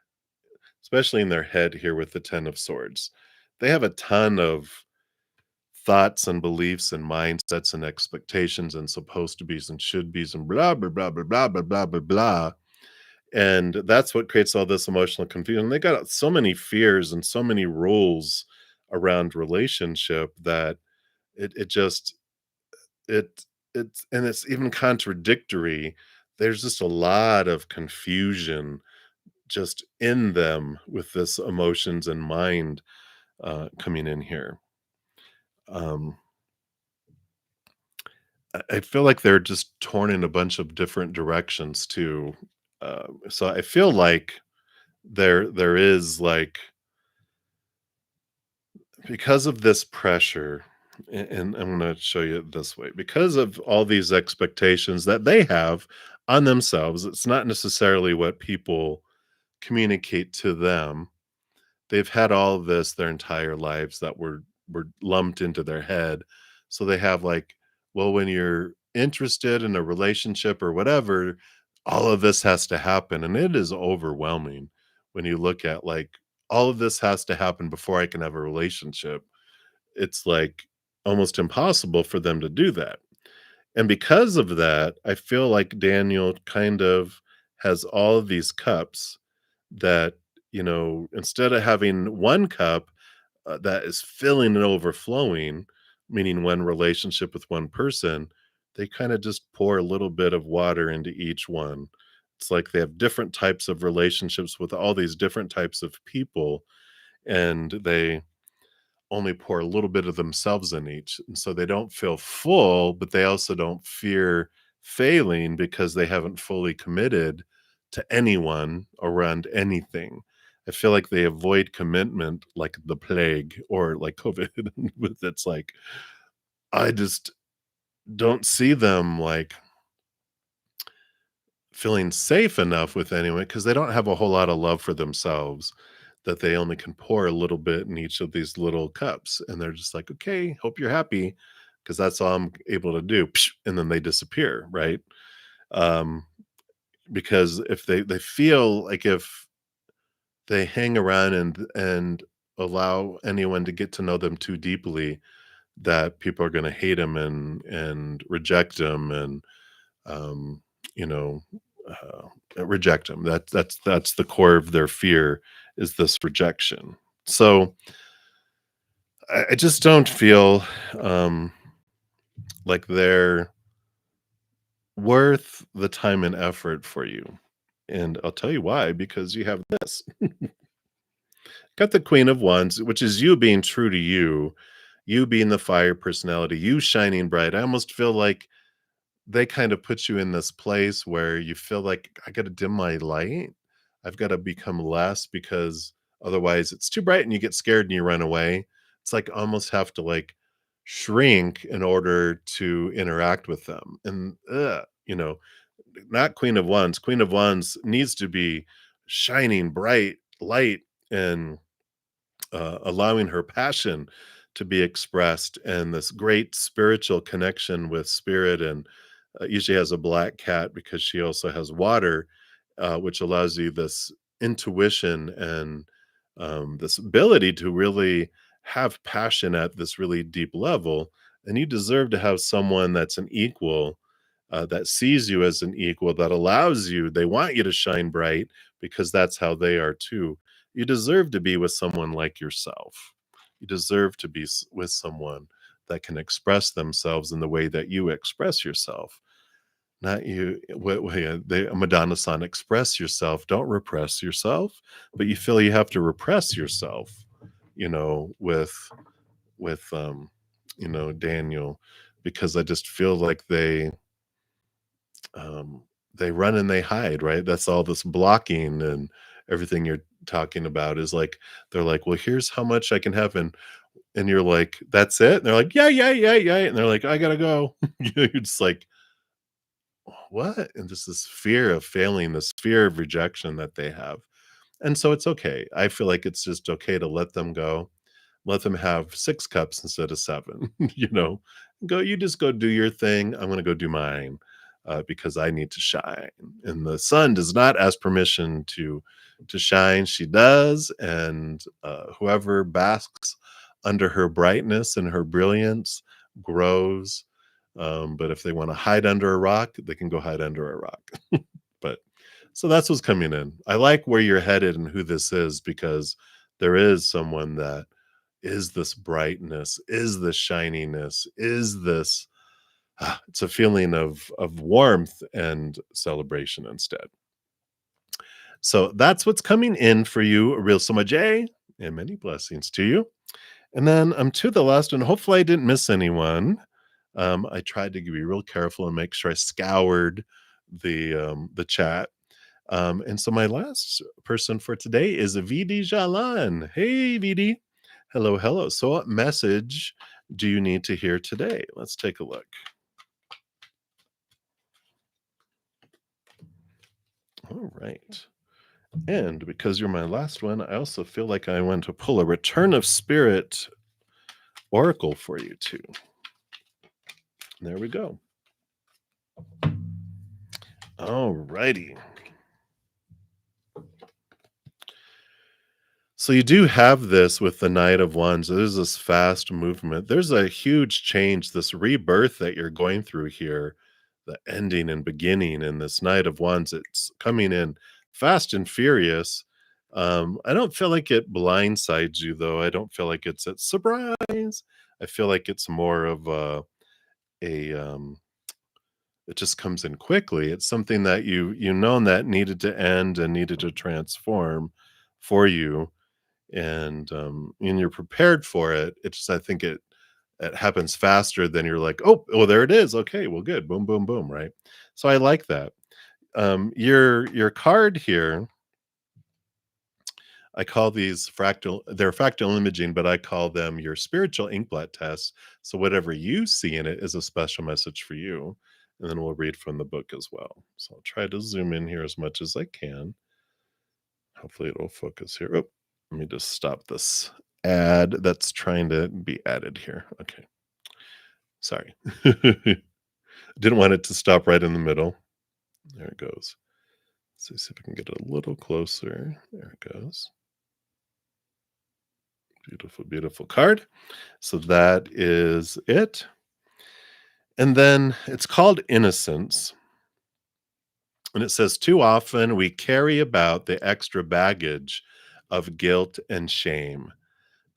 especially in their head here with the 10 of swords. They have a ton of thoughts and beliefs and mindsets and expectations and supposed to be's and should be's and blah, blah, blah, blah, blah, blah, blah, blah, blah. And that's what creates all this emotional confusion. They got so many fears and so many rules around relationship that it just it's even contradictory. There's just a lot of confusion just in them with this emotions and mind coming in here. Um, I feel like they're just torn in a bunch of different directions too. So I feel like there is like because of this pressure, and I'm going to show you it this way. Because of all these expectations that they have on themselves, it's not necessarily what people communicate to them. They've had all of this their entire lives that were lumped into their head. So they have like, well, when you're interested in a relationship or whatever, all of this has to happen. And it is overwhelming when you look at like all of this has to happen before I can have a relationship. It's like almost impossible for them to do that. And because of that, I feel like Daniel kind of has all of these cups that, instead of having one cup that is filling and overflowing, meaning one relationship with one person, they kind of just pour a little bit of water into each one. It's like they have different types of relationships with all these different types of people, and they only pour a little bit of themselves in each. And so they don't feel full, but they also don't fear failing because they haven't fully committed to anyone around anything. I feel like they avoid commitment like the plague or like COVID. With it's like, I just don't see them like feeling safe enough with anyone because they don't have a whole lot of love for themselves that they only can pour a little bit in each of these little cups. And they're just like, okay, hope you're happy because that's all I'm able to do. Psh, and then they disappear, right? Um, because if they feel like if they hang around and allow anyone to get to know them too deeply that people are going to hate them and reject them and um, you know reject them. That's the core of their fear is this rejection. So I just don't feel um, like they're worth the time and effort for you. And I'll tell you why, because you have this. Got the Queen of Wands, which is you being true to you, you being the fire personality, you shining bright. I almost feel like they kind of put you in this place where you feel like I got to dim my light. I've got to become less because otherwise it's too bright and you get scared and you run away. It's like almost have to like shrink in order to interact with them. And not Queen of Wands. Queen of Wands needs to be shining bright light and allowing her passion to be expressed and this great spiritual connection with spirit and usually has a black cat because she also has water which allows you this intuition and this ability to really have passion at this really deep level, and you deserve to have someone that's an equal, that sees you as an equal, that allows you, they want you to shine bright because that's how they are too. You deserve to be with someone like yourself. You deserve to be with someone that can express themselves in the way that you express yourself. Not you, Madonna song, express yourself, don't repress yourself, but you feel you have to repress yourself, with with um, Daniel, because I just feel like um, they run and they hide, right? That's all this blocking and everything you're talking about is like they're like, well, here's how much I can have, and you're like, that's it. And they're like, yeah, yeah, yeah, yeah, and they're like, I gotta go. You're just like, what? And just this fear of failing, this fear of rejection that they have. And so it's okay. I feel like it's just okay to let them go. Let them have 6 cups instead of 7, Go, you just go do your thing. I'm gonna go do mine, because I need to shine. And the sun does not ask permission to shine. She does, and, whoever basks under her brightness and her brilliance grows. But if they wanna hide under a rock, they can go hide under a rock. But so that's what's coming in. I like where you're headed and who this is because there is someone that is this brightness, is this shininess, is this it's a feeling of warmth and celebration instead. So that's what's coming in for you, real Soma J, and many blessings to you. And then to the last one. Hopefully I didn't miss anyone. I tried to be real careful and make sure I scoured the chat. And so my last person for today is VD Jalan. Hey, VD. Hello, hello. So, what message do you need to hear today? Let's take a look. All right. And because you're my last one, I also feel like I want to pull a Return of Spirit Oracle for you too. There we go. All righty. So you do have this with the Knight of Wands. There's this fast movement. There's a huge change, this rebirth that you're going through here, the ending and beginning. And this Knight of Wands, it's coming in fast and furious. I don't feel like it blindsides you, though. I don't feel like it's a surprise. I feel like it's more of a it just comes in quickly. It's something that you known that needed to end and needed to transform for you, and you're prepared for it. It's just I think it happens faster than you're like, oh, there it is. Okay, well, good. Boom, boom, boom. Right. So I like that. Your card here, I call these they're fractal imaging, but I call them your spiritual inkblot tests. So whatever you see in it is a special message for you. And then we'll read from the book as well. So I'll try to zoom in here as much as I can. Hopefully it'll focus here. Oh, let me just stop this ad that's trying to be added here. Okay. Sorry. Didn't want it to stop right in the middle. There it goes. Let's see if I can get it a little closer. There it goes. Beautiful, beautiful card. So that is it. And then it's called innocence. And it says, too often we carry about the extra baggage of guilt and shame.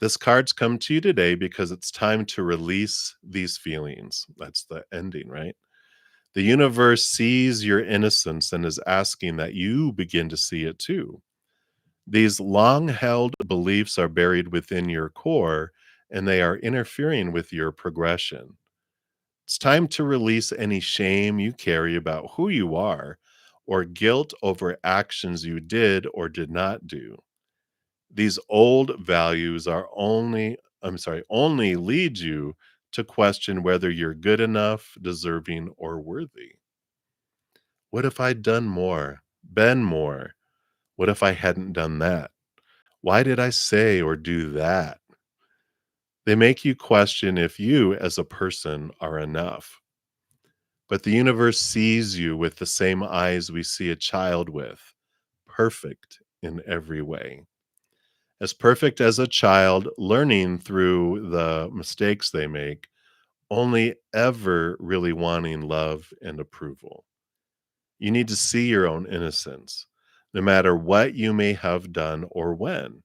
This card's come to you today because it's time to release these feelings. That's the ending, right? The universe sees your innocence and is asking that you begin to see it too. These long held beliefs are buried within your core and they are interfering with your progression. It's time to release any shame you carry about who you are or guilt over actions you did or did not do. These old values are only lead you to question whether you're good enough, deserving, or worthy. What if I'd done more, been more? What if I hadn't done that? Why did I say or do that? They make you question if you as a person are enough. But the universe sees you with the same eyes we see a child with, perfect in every way. As perfect as a child learning through the mistakes they make, only ever really wanting love and approval. You need to see your own innocence, no matter what you may have done or when.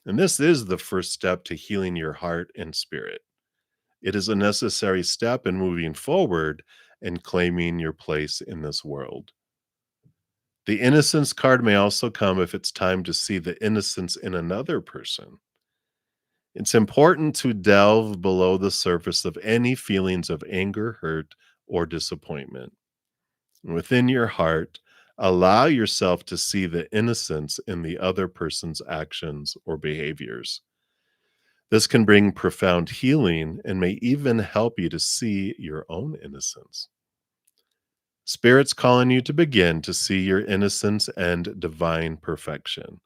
And this is the first step to healing your heart and spirit. It is a necessary step in moving forward and claiming your place in this world. The innocence card may also come if it's time to see the innocence in another person. It's important to delve below the surface of any feelings of anger, hurt, or disappointment. Within your heart, allow yourself to see the innocence in the other person's actions or behaviors. This can bring profound healing and may even help you to see your own innocence. Spirit's calling you to begin to see your innocence and divine perfection.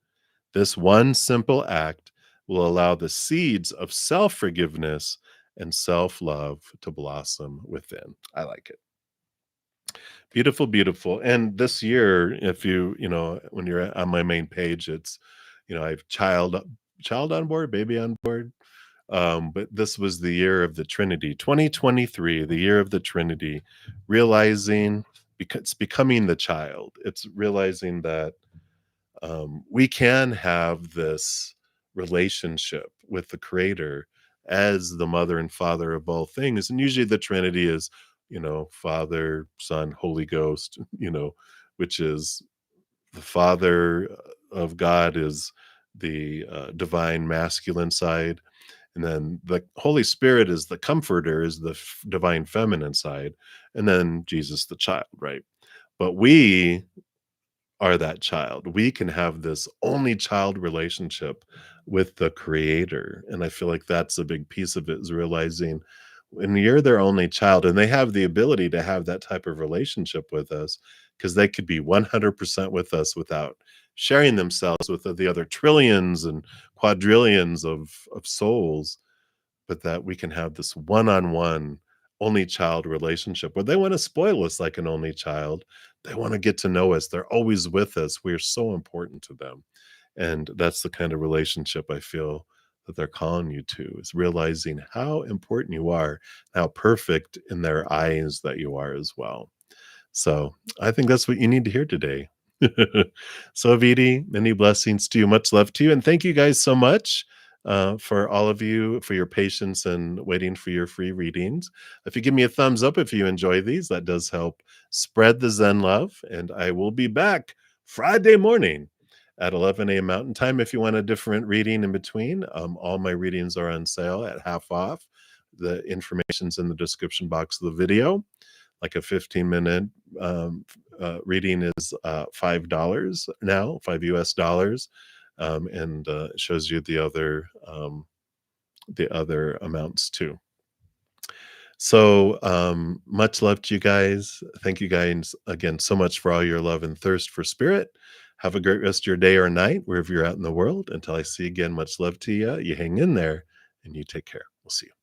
This one simple act will allow the seeds of self forgiveness and self love to blossom within. I like it. Beautiful, beautiful. And this year, if when you're on my main page, it's, I have child on board, baby on board. But this was the year of the Trinity, 2023, the year of the Trinity, realizing because it's becoming the child. It's realizing that we can have this relationship with the creator as the mother and father of all things. And usually the Trinity is, Father, Son, Holy Ghost, which is the Father of God is the divine masculine side. And then the Holy Spirit is the comforter, is the divine feminine side. And then Jesus, the child, right? But we are that child. We can have this only child relationship with the creator. And I feel like that's a big piece of it, is realizing when you're their only child and they have the ability to have that type of relationship with us, because they could be 100% with us without sharing themselves with the other trillions and quadrillions of souls, but that we can have this one-on-one only child relationship where they want to spoil us like an only child. They want to get to know us. They're always with us. We're so important to them. And that's the kind of relationship I feel that they're calling you to, is realizing how important you are, how perfect in their eyes that you are as well. So I think that's what you need to hear today. So, Vidi, many blessings to you. Much love to you. And thank you guys so much for all of you for your patience and waiting for your free readings. If you give me a thumbs up if you enjoy these, that does help spread the Zen love. And I will be back Friday morning at 11 a.m. Mountain Time. If you want a different reading in between, all my readings are on sale at half off. The information's in the description box of the video. Like a 15-minute reading is $5 now, $5 US, and it shows you the other amounts too. So much love to you guys. Thank you guys again so much for all your love and thirst for spirit. Have a great rest of your day or night, wherever you're at in the world. Until I see you again, much love to you. You hang in there and you take care. We'll see you.